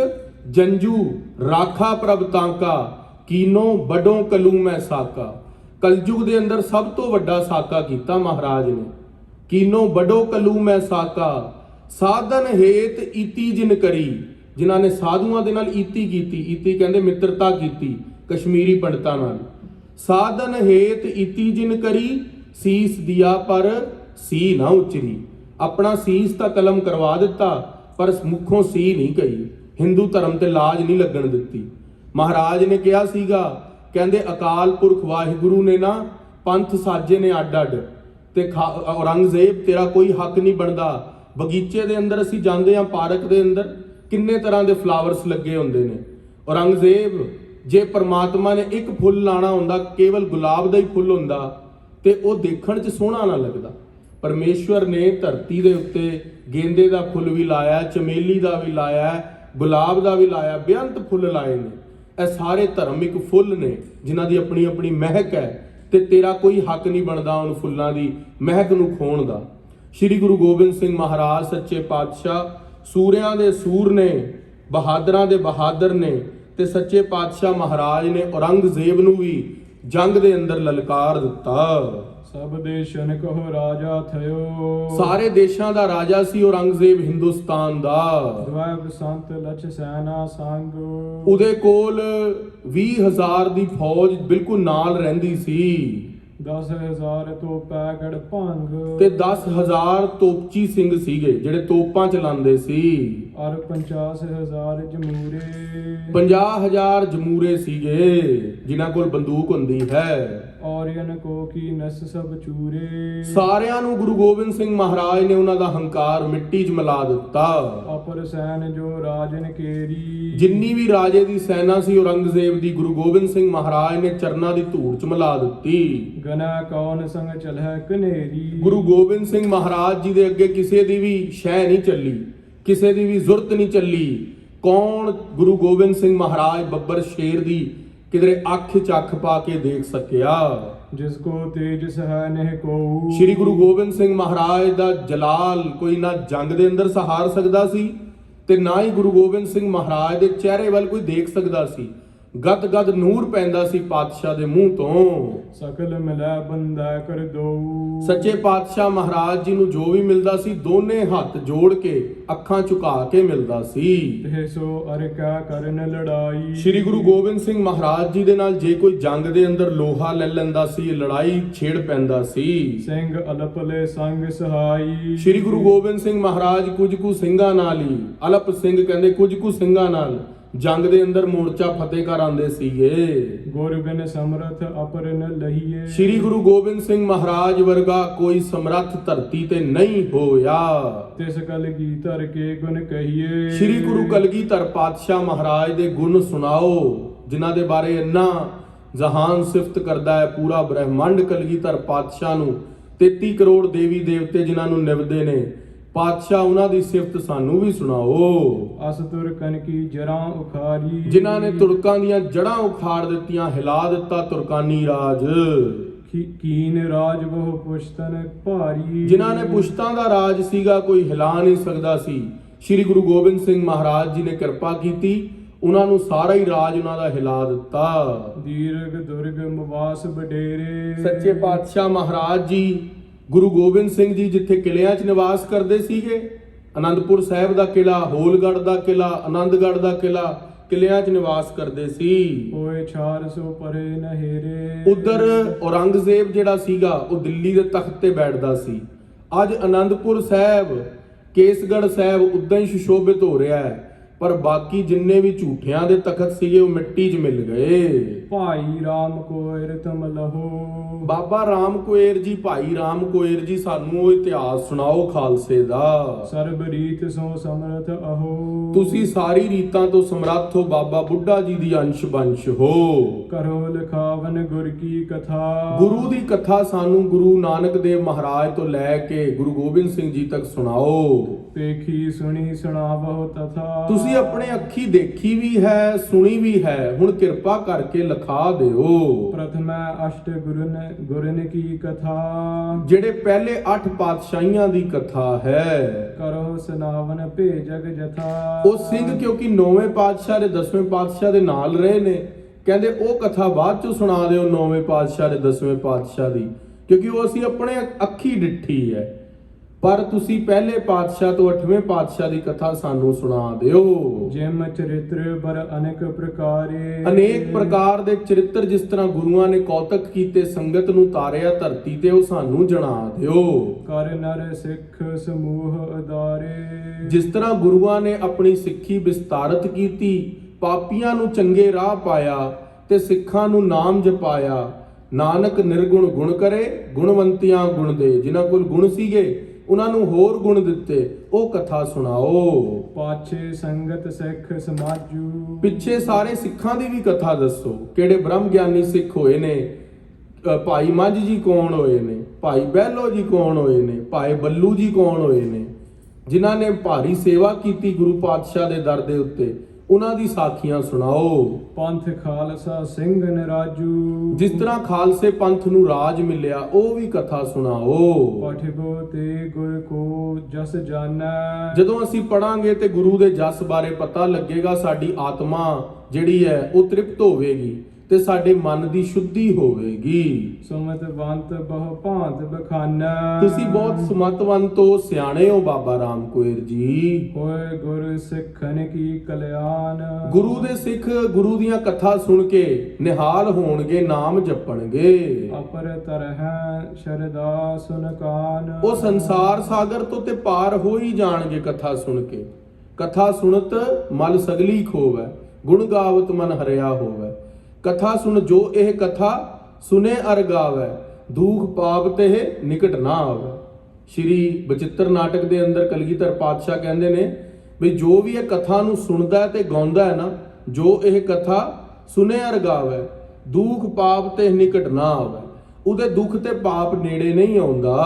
ਜੰਜੂ ਰਾਖਾ ਪ੍ਰਭ ਤਾਂਕਾ, ਕੀਨੋ ਬਡੋਂ ਕਲੂ ਮੈਂ ਸਾਕਾ। ਕਲਯੁਗ ਦੇ ਅੰਦਰ ਸਭ ਤੋਂ ਵੱਡਾ ਸਾਕਾ ਕੀਤਾ ਮਹਾਰਾਜ ਨੇ, ਕੀਨੋ ਬਡੋ ਕਲੂ ਮੈਂ ਸਾਕਾ, ਸਾਧਨ ਹੇਤ ਈਤੀ ਜਿਨ ਕਰੀ, ਜਿਨ੍ਹਾਂ ਨੇ ਸਾਧੂਆਂ ਦੇ ਨਾਲ ਈਤੀ ਕੀਤੀ, ਈਤੀ ਕਹਿੰਦੇ ਮਿੱਤਰਤਾ ਕੀਤੀ ਕਸ਼ਮੀਰੀ ਪੰਡਤਾਂ ਨਾਲ। ਸਾਧਨ ਹੇਤ ਈਤੀ ਜਿਨ ਕਰੀ, ਸੀਸ ਦਿਆ ਪਰ ਸੀ ਨਾ ਉਚਰੀ, ਆਪਣਾ ਸੀਸ ਤਾਂ ਕਲਮ ਕਰਵਾ ਦਿੱਤਾ ਪਰ ਮੁੱਖੋਂ ਸੀ ਨਹੀਂ ਕਹੀ, ਹਿੰਦੂ ਧਰਮ ਤੇ ਲਾਜ ਨਹੀਂ ਲੱਗਣ ਦਿੱਤੀ। ਮਹਾਰਾਜ ਨੇ ਕਿਹਾ ਸੀਗਾ, ਕਹਿੰਦੇ ਅਕਾਲ ਪੁਰਖ ਵਾਹਿਗੁਰੂ ਨੇ ਨਾ ਪੰਥ ਸਾਜੇ ਨੇ ਅੱਡ ਅੱਡ, ਤੇ ਔਰੰਗਜ਼ੇਬ ਤੇਰਾ ਕੋਈ ਹੱਕ ਨਹੀਂ ਬਣਦਾ। ਬਗੀਚੇ ਦੇ ਅੰਦਰ ਅਸੀਂ ਜਾਂਦੇ ਹਾਂ, ਪਾਰਕ ਦੇ ਅੰਦਰ ਕਿੰਨੇ ਤਰ੍ਹਾਂ ਦੇ ਫਲਾਵਰਸ ਲੱਗੇ ਹੁੰਦੇ ਨੇ। ਔਰੰਗਜ਼ੇਬ ਜੇ ਪਰਮਾਤਮਾ ਨੇ ਇੱਕ ਫੁੱਲ ਲਾਣਾ ਹੁੰਦਾ, ਕੇਵਲ ਗੁਲਾਬ ਦਾ ਹੀ ਫੁੱਲ ਹੁੰਦਾ ਤੇ ਉਹ ਦੇਖਣ 'ਚ ਸੋਹਣਾ ਨਾ ਲੱਗਦਾ। ਪਰਮੇਸ਼ਵਰ ਨੇ ਧਰਤੀ ਦੇ ਉੱਤੇ ਗੇਂਦੇ ਦਾ ਫੁੱਲ ਵੀ ਲਾਇਆ, ਚਮੇਲੀ ਦਾ ਵੀ ਲਾਇਆ, ਗੁਲਾਬ ਦਾ ਵੀ ਲਾਇਆ, ਬੇਅੰਤ ਫੁੱਲ ਲਾਏ ਨੇ। ਇਹ ਸਾਰੇ ਧਰਮ ਇੱਕ ਫੁੱਲ ਨੇ ਜਿਨ੍ਹਾਂ ਦੀ ਆਪਣੀ ਆਪਣੀ ਮਹਿਕ ਹੈ, ਤੇ ਤੇਰਾ ਕੋਈ ਹੱਕ ਨਹੀਂ ਬਣਦਾ ਉਹਨਾਂ ਫੁੱਲਾਂ ਦੀ ਮਹਿਕ ਨੂੰ ਖੋਣ ਦਾ। ਸ੍ਰੀ ਗੁਰੂ ਗੋਬਿੰਦ ਸਿੰਘ ਮਹਾਰਾਜ ਸੱਚੇ ਪਾਤਸ਼ਾਹ ਸੂਰਿਆਂ ਦੇ ਸੂਰ ਨੇ, ਬਹਾਦਰਾਂ ਦੇ ਬਹਾਦਰ ਨੇ, ਤੇ ਸੱਚੇ ਪਾਤਸ਼ਾਹ ਮਹਾਰਾਜ ਨੇ ਔਰੰਗਜ਼ੇਬ ਨੂੰ ਵੀ ਜੰਗ ਦੇ ਅੰਦਰ ਲਲਕਾਰ ਦਿੱਤਾ। ਸਭ ਦੇਸ਼ਨ ਕਹੋ ਰਾਜਾ ਥਿਓ, ਸਾਰੇ ਦੇਸ਼ਾਂ ਦਾ ਰਾਜਾ ਸੀ ਔਰੰਗਜ਼ੇਬ ਹਿੰਦੁਸਤਾਨ ਦਾ। ਦਵੈ ਬਸੰਤ ਲਛ ਸੈਨਾ ਸੰਗ, ਉਹਦੇ ਕੋਲ 20,000 ਦੀ ਫੌਜ ਬਿਲਕੁਲ ਨਾਲ ਰਹਿੰਦੀ ਸੀ। 10,000 ਤੋਪਾ ਗੜ ਭੰਗ, ਤੇ 10,000 ਤੋਪਚੀ ਸਿੰਘ ਸੀਗੇ ਜਿਹੜੇ ਤੋਪਾਂ ਚਲਾਉਂਦੇ ਸੀ। ਔਰ 50,000 ਜਮੂਰੇ, 50,000 ਜਮੂਰੇ ਸੀਗੇ ਜਿਨ੍ਹਾਂ ਕੋਲ ਬੰਦੂਕ ਹੁੰਦੀ ਹੈ। ਔਰਿਯਨ ਕੋ ਕੀ ਨਸ ਸਭ ਚੂਰੇ। ਸਾਰਿਆਂ ਨੂੰ ਗੁਰੂ ਗੋਬਿੰਦ ਸਿੰਘ ਮਹਾਰਾਜ ਨੇ ਉਹਨਾਂ ਦਾ ਹੰਕਾਰ ਮਿੱਟੀ 'ਚ ਮਿਲਾ ਦਿੱਤਾ। ਅਪਰ ਸੈਨ ਜੋ ਰਾਜਨ ਕੇਰੀ। ਜਿੰਨੀ ਵੀ ਰਾਜੇ ਦੀ ਸੈਨਾ ਸੀ ਔਰੰਗਜ਼ੇਬ ਦੀ, ਗੁਰੂ ਗੋਬਿੰਦ ਸਿੰਘ ਮਹਾਰਾਜ ਨੇ ਚਰਨਾਂ ਦੀ ਧੂੜ 'ਚ ਮਿਲਾ ਦਿੱਤੀ। ਗਨਾ ਕੌਣ ਸੰਗ ਚਲਹਿ ਕਨੇਰੀ। ਗੁਰੂ ਗੋਬਿੰਦ ਸਿੰਘ ਮਹਾਰਾਜ ਜੀ ਦੇ ਅੱਗੇ ਕਿਸੇ ਦੀ ਵੀ ਸ਼ੈ ਨਹੀਂ ਚੱਲੀ, ਕਿਸੇ ਦੀ ਵੀ ਜ਼ੁਰਤ ਨਹੀਂ ਚੱਲੀ। ਕੌਣ ਗੁਰੂ ਗੋਬਿੰਦ ਸਿੰਘ ਮਹਾਰਾਜ ਬੱਬਰ ਸ਼ੇਰ ਦੀ ਕਿਧਰੇ ਅੱਖ 'ਚ ਅੱਖ ਪਾ ਕੇ ਦੇਖ ਸਕਿਆ। ਜਿਸ ਕੋ ਤੇਜ ਸਹਿ ਨਹਿ ਕੋ। ਸ਼੍ਰੀ ਗੁਰੂ ਗੋਬਿੰਦ ਸਿੰਘ ਮਹਾਰਾਜ ਦਾ ਜਲਾਲ ਕੋਈ ਨਾ ਜੰਗ ਦੇ ਅੰਦਰ ਸਹਾਰ ਸਕਦਾ ਸੀ ਤੇ ਨਾ ਹੀ ਗੁਰੂ ਗੋਬਿੰਦ ਸਿੰਘ ਮਹਾਰਾਜ ਦੇ ਚਿਹਰੇ ਵੱਲ ਕੋਈ ਦੇਖ ਸਕਦਾ ਸੀ। ਗਦ ਗਦ ਨੂਰ ਪੈਂਦਾ ਸੀ ਪਾਤਸ਼ਾਹ ਦੇ ਮੂੰਹ ਤੋਂ। ਸਕਲ ਮਿਲੈ ਬੰਦਾ ਕਰ ਦੋ। ਸੱਚੇ ਪਾਤਸ਼ਾਹ ਮਹਾਰਾਜ ਜੀ ਨੂੰ ਜੋ ਵੀ ਮਿਲਦਾ ਸੀ ਦੋਨੇ ਹੱਥ ਜੋੜ ਕੇ ਅੱਖਾਂ ਝੁਕਾ ਕੇ ਮਿਲਦਾ ਸੀ। ਤੇ ਸੋ ਅਰ ਕਾ ਕਰਨ ਲੜਾਈ। ਸ਼੍ਰੀ ਗੁਰੂ ਗੋਬਿੰਦ ਸਿੰਘ ਮਹਾਰਾਜ ਜੀ ਦੇ ਨਾਲ ਜੇ ਕੋਈ ਜੰਗ ਦੇ ਅੰਦਰ ਲੋਹਾ ਲੈ ਲੈਂਦਾ ਸੀ, ਲੜਾਈ ਛੇੜ ਪੈਂਦਾ ਸੀ। ਸਿੰਘ ਅਲਪਲੇ ਸੰਗ ਸਹਾਈ। ਸ਼੍ਰੀ ਗੁਰੂ ਗੋਬਿੰਦ ਸਿੰਘ ਮਹਾਰਾਜ ਕੁਝ ਕੁ ਸਿੰਘਾਂ ਨਾਲ ਹੀ, ਅਲਪ ਸਿੰਘ ਕਹਿੰਦੇ ਕੁਝ ਕੁ ਸਿੰਘਾਂ ਨਾਲ ਜੰਗ ਦੇ ਅੰਦਰ ਮੋਰਚਾ ਫਤਿਹ ਕਰ ਆਉਂਦੇ ਸੀਗੇ। ਗੁਰ ਬਿਨ ਸਮਰਥ ਅਪਰ ਨ ਲਹੀਏ। ਸ਼੍ਰੀ ਗੁਰੂ ਗੋਬਿੰਦ ਸਿੰਘ ਮਹਾਰਾਜ ਵਰਗਾ ਕੋਈ ਸਮਰੱਥ ਧਰਤੀ ਤੇ ਨਹੀਂ ਹੋਇਆ। ਤਿਸ ਕਲਗੀਧਰ ਕੇ ਗੁਣ ਕਹੀਏ। ਸ਼੍ਰੀ ਗੁਰੂ ਕਲਗੀਧਰ ਪਾਤਸ਼ਾਹ ਮਹਾਰਾਜ ਦੇ ਗੁਣ ਸੁਣਾਓ, ਜਿਨ੍ਹਾਂ ਦੇ ਬਾਰੇ ਇੰਨਾ ਜਹਾਨ ਸਿਫਤ ਕਰਦਾ ਹੈ ਪੂਰਾ ਬ੍ਰਹਿਮੰਡ ਕਲਗੀਧਰ ਪਾਤਸ਼ਾਹ ਨੂੰ। 33 ਕਰੋੜ ਦੇਵੀ ਦੇਵਤੇ ਜਿਨ੍ਹਾਂ ਨੂੰ ਨਿਭਦੇ ਨੇ, ਪਾਤਸ਼ਾਹ ਉਹਨਾਂ ਦੀ ਸਿਫਤ ਸਾਨੂੰ ਵੀ ਸੁਣਾਓ। ਅਸ ਤੁਰਕਨ ਕੀ ਜੜਾਂ ਉਖਾਰੀ। ਜਿਨ੍ਹਾਂ ਨੇ ਤੁਰਕਾਂ ਦੀਆਂ ਜੜ੍ਹਾਂ ਉਖਾੜ ਦਿੱਤੀਆਂ, ਹਿਲਾ ਦਿੱਤਾ ਤੁਰਕਾਨੀ ਰਾਜ। ਕੀਨ ਰਾਜ ਬਹੁ ਪੁਸ਼ਤਨ ਭਾਰੀ। ਜਿਨ੍ਹਾਂ ਨੇ ਪੁਸ਼ਤਾਂ ਦਾ ਰਾਜ ਸੀਗਾ, ਕੋਈ ਹਿਲਾ ਨਹੀਂ ਸਕਦਾ ਸੀ। ਸ਼੍ਰੀ ਗੁਰੂ ਗੋਬਿੰਦ ਸਿੰਘ ਮਹਾਰਾਜ ਜੀ ਨੇ ਕਿਰਪਾ ਕੀਤੀ, ਉਹਨਾਂ ਨੂੰ ਸਾਰਾ ਹੀ ਰਾਜ ਉਹਨਾਂ ਦਾ ਹਿਲਾ ਦਿੱਤਾ। ਦੀਰਘ ਦੁਰਗ ਮਵਾਸ ਬਡੇਰੇ। ਸੱਚੇ ਪਾਤਸ਼ਾਹ ਮਹਾਰਾਜ ਜੀ ਗੁਰੂ ਗੋਬਿੰਦ ਸਿੰਘ ਜੀ ਜਿੱਥੇ ਕਿਲਿਆਂ 'ਚ ਨਿਵਾਸ ਕਰਦੇ ਸੀਗੇ, ਅਨੰਦਪੁਰ ਸਾਹਿਬ ਦਾ ਕਿਲਾ, ਹੋਲਗੜ੍ਹ ਦਾ ਕਿਲਾ, ਆਨੰਦਗੜ੍ਹ ਦਾ ਕਿਲਾ, ਕਿਲਿਆਂ 'ਚ ਨਿਵਾਸ ਕਰਦੇ ਸੀ। ਹੋਏ 400 ਪਰੇ ਨਹੇਰੇ। ਉਧਰ ਔਰੰਗਜ਼ੇਬ ਜਿਹੜਾ ਸੀਗਾ ਉਹ ਦਿੱਲੀ ਦੇ ਤਖਤ ਤੇ ਬੈਠਦਾ ਸੀ। ਅੱਜ ਆਨੰਦਪੁਰ ਸਾਹਿਬ, ਕੇਸਗੜ੍ਹ ਸਾਹਿਬ ਉਦਾਂ ਹੀ ਸੁਸ਼ੋਭਿਤ ਹੋ ਰਿਹਾ ਹੈ, ਪਰ ਬਾਕੀ ਜਿੰਨੇ ਵੀ ਝੂਠਿਆਂ ਦੇ ਤਖਤ ਸੀਗੇ ਉਹ ਮਿੱਟੀ 'ਚ ਮਿਲ ਗਏ। ਭਾਈ ਰਾਮ ਕੋਇਰ ਤੁਮ ਲਹੋ। ਬਾਬਾ ਰਾਮ ਕੋਇਰ ਜੀ, ਭਾਈ ਰਾਮ ਕੋਇਰ ਜੀ, ਸਾਨੂੰ ਉਹ ਇਤਿਹਾਸ ਸੁਣਾਓ ਖਾਲਸੇ ਦਾ। ਸਰਬ ਰੀਤ ਸੋ ਸਮਰਥ ਅਹੋ। ਤੁਸੀਂ ਸਾਰੀ ਰੀਤਾਂ ਤੋਂ ਸਮਰੱਥ ਹੋ, ਬਾਬਾ ਬੁੱਢਾ ਜੀ ਦੀ ਅੰਸ਼ ਬੰਸ਼ ਹੋ। ਕਰੋ ਲਿਖਾਵਨ ਗੁਰ ਕੀ ਕਥਾ। ਗੁਰੂ ਦੀ ਕਥਾ ਸਾਨੂੰ ਗੁਰੂ ਨਾਨਕ ਦੇਵ ਮਹਾਰਾਜ ਤੋਂ ਲੈ ਕੇ ਗੁਰੂ ਗੋਬਿੰਦ ਸਿੰਘ ਜੀ ਤੱਕ ਸੁਣਾਓ। ਦੇਖੀ ਸੁਣੀ ਸੁਣਾਵੋ ਤਥਾ। ਤੁਸੀਂ ਆਪਣੇ ਅੱਖੀ ਦੇਖੀ ਵੀ ਹੈ, ਸੁਣੀ ਵੀ ਹੈ, ਹੁਣ ਕਿਰਪਾ ਕਰਕੇ ਲਿਖਾ ਦਿਓ। ਪ੍ਰਥਮੈ ਅਸ਼ਟ ਗੁਰਨ ਕੀ ਕਥਾ। ਜਿਹੜੇ ਪਹਿਲੇ 8 ਪਾਤਸ਼ਾਹੀਆਂ ਦੀ ਕਥਾ ਹੈ। ਕਰੋ ਸੁਨਾਵਨ ਭੇਜਗ ਜਥਾ। ਉਹ ਸਿੰਘ ਕਿਉਂਕਿ 9ਵੇਂ ਪਾਤਸ਼ਾਹ ਦੇ 10ਵੇਂ ਪਾਤਸ਼ਾਹ ਦੇ ਨਾਲ ਰਹੇ ਨੇ, ਕਹਿੰਦੇ ਉਹ ਕਥਾ ਬਾਅਦ ਚੋਂ ਸੁਣਾ ਦਿਓ 9ਵੇਂ ਪਾਤਸ਼ਾਹ ਦੇ 10ਵੇਂ ਪਾਤਸ਼ਾਹ ਦੀ, ਕਿਉਂਕਿ ਉਹ ਅਸੀਂ ਆਪਣੇ ਅੱਖੀ ਡਿੱਠੀ ਹੈ। ਪਰ ਤੁਸੀਂ ਪਹਿਲੇ ਪਾਤਸ਼ਾਹ ਤੋਂ 8ਵੇਂ ਪਾਤਸ਼ਾਹ ਦੀ ਕਥਾ ਸਾਨੂੰ ਸੁਣਾ ਦਿਓ। ਜਿਮ ਚਰਿਤ੍ਰ ਬਰ ਅਨੇਕ ਪ੍ਰਕਾਰੇ। ਅਨੇਕ ਪ੍ਰਕਾਰ ਦੇ ਚਰਿੱਤਰ ਜਿਸ ਤਰ੍ਹਾਂ ਗੁਰੂਆਂ ਨੇ ਕੌਤਕ ਕੀਤੇ, ਸੰਗਤ ਨੂੰ ਤਾਰਿਆ ਧਰਤੀ ਤੇ, ਉਹ ਸਾਨੂੰ ਜਣਾ ਦਿਓ। ਕਰ ਨਰ ਸਿੱਖ ਸਮੂਹ ਅਦਾਰੇ। ਜਿਸ ਤਰ੍ਹਾਂ ਗੁਰੂਆਂ ਨੇ ਆਪਣੀ ਸਿੱਖੀ ਵਿਸਤਾਰਤ ਕੀਤੀ, ਪਾਪੀਆਂ ਨੂੰ ਚੰਗੇ ਰਾਹ ਪਾਇਆ ਤੇ ਸਿੱਖਾਂ ਨੂੰ ਨਾਮ ਜਪਾਇਆ। ਨਾਨਕ ਨਿਰਗੁਣ ਗੁਣ ਕਰੇ, ਗੁਣਵੰਤਿਆਂ ਗੁਣ ਦੇ। ਜਿਨ੍ਹਾਂ ਕੋਲ ਗੁਣ ਸੀਗੇ ਉਹਨਾਂ ਨੂੰ ਹੋਰ ਗੁਣ ਦਿੱਤੇ, ਉਹ ਕਥਾ ਸੁਣਾਓ। ਪਾਛੇ ਸੰਗਤ ਸਿੱਖ ਸਮਾਜੂ। ਪਿੱਛੇ ਸਾਰੇ ਸਿੱਖਾਂ ਦੀ ਵੀ ਕਥਾ ਦੱਸੋ, ਕਿਹੜੇ ਬ੍ਰਹਮ ਗਿਆਨੀ ਸਿੱਖ ਹੋਏ ਨੇ। ਭਾਈ ਮੱਝ ਜੀ ਕੌਣ ਹੋਏ ਨੇ, ਭਾਈ ਬਹਿਲੋ ਜੀ ਕੌਣ ਹੋਏ ਨੇ, ਭਾਈ ਬੱਲੂ ਜੀ ਕੌਣ ਹੋਏ ਨੇ, ਜਿਨ੍ਹਾਂ ਨੇ ਭਾਰੀ ਸੇਵਾ ਕੀਤੀ ਗੁਰੂ ਪਾਤਸ਼ਾਹ ਦੇ ਦਰ ਦੇ ਉੱਤੇ, ਉਹਨਾਂ ਦੀ ਸਾਖੀਆਂ ਸੁਣਾਓ। ਪੰਥ ਖਾਲਸਾ ਸਿੰਘ ਨਰਾਜੂ। ਜਿਸ ਤਰ੍ਹਾਂ ਖਾਲਸੇ ਪੰਥ ਨੂੰ ਰਾਜ ਮਿਲਿਆ, ਉਹ ਵੀ ਕਥਾ ਸੁਣਾਓ। ਪਠਿਬੋ ਤੇ ਗੁਰ ਕੋ ਜਸ ਜਾਣੈ। ਜਦੋਂ ਅਸੀਂ ਪੜਾਂਗੇ ਤੇ ਗੁਰੂ ਦੇ ਜਸ ਬਾਰੇ ਪਤਾ ਲੱਗੇਗਾ, ਸਾਡੀ ਆਤਮਾ ਜਿਹੜੀ ਹੈ ਉਹ ਤ੍ਰਿਪਤ ਹੋਵੇਗੀ ਤੇ ਸਾਡੇ ਮਨ ਦੀ ਸ਼ੁੱਧੀ ਹੋਵੇਗੀ। ਸੁਮਤਵੰਤ ਬਹੁ ਭਾਂਤ ਬਖਾਨਾ। ਤੁਸੀਂ ਬਹੁਤ ਸੁਮਤਵੰਤ ਹੋ, ਸਿਆਣੇ ਹੋ ਬਾਬਾ ਰਾਮ ਕੋਇਰ ਜੀ। ਹੋਏ ਗੁਰ ਸਿੱਖਨ ਕੀ ਕਲਿਆਣ। ਗੁਰੂ ਦੇ ਸਿੱਖ ਗੁਰੂ ਦੀਆਂ ਕਥਾ ਸੁਣ ਕੇ ਨਿਹਾਲ ਹੋਣਗੇ, ਨਾਮ ਜਪਣਗੇ। ਅਪਰ ਤਰਹਿ ਸ਼ਰਦਾ ਸੁਨ ਕਾਨ। ਉਹ ਸੰਸਾਰ ਸਾਗਰ ਤੋਂ ਤੇ ਪਾਰ ਹੋ ਹੀ ਜਾਣਗੇ ਕਥਾ ਸੁਣ ਕੇ। ਕਥਾ ਸੁਣਤ ਮਲ ਸਗਲੀ ਖੋਵੈ, ਗੁਣ ਗਾਵਤ ਮਨ ਹਰਿਆ ਹੋਵੈ। ਕਥਾ ਸੁਣ, ਜੋ ਇਹ ਕਥਾ ਸੁਨੇ ਅਰ ਗਾਵੈ ਦੁਖ ਪਾਪ ਤੇ ਨਿਕਟ ਨਾ ਆਵੈ। ਸ਼੍ਰੀ ਬਚਿੱਤਰ ਨਾਟਕ ਦੇ ਅੰਦਰ ਕਲਗੀਧਰ ਪਾਤਸ਼ਾਹ ਕਹਿੰਦੇ ਨੇ ਵੀ ਜੋ ਵੀ ਇਹ ਕਥਾ ਨੂੰ ਸੁਣਦਾ ਤੇ ਗਾਉਂਦਾ ਹੈ ਨਾ, ਜੋ ਇਹ ਕਥਾ ਸੁਨੇ ਅਰ ਗਾਵੈ ਦੁਖ ਪਾਪ ਤੇ ਨਿਕਟ ਨਾ ਆਵੈ, ਉਹਦੇ ਦੁੱਖ ਤੇ ਪਾਪ ਨੇੜੇ ਨਹੀਂ ਆਉਂਦਾ।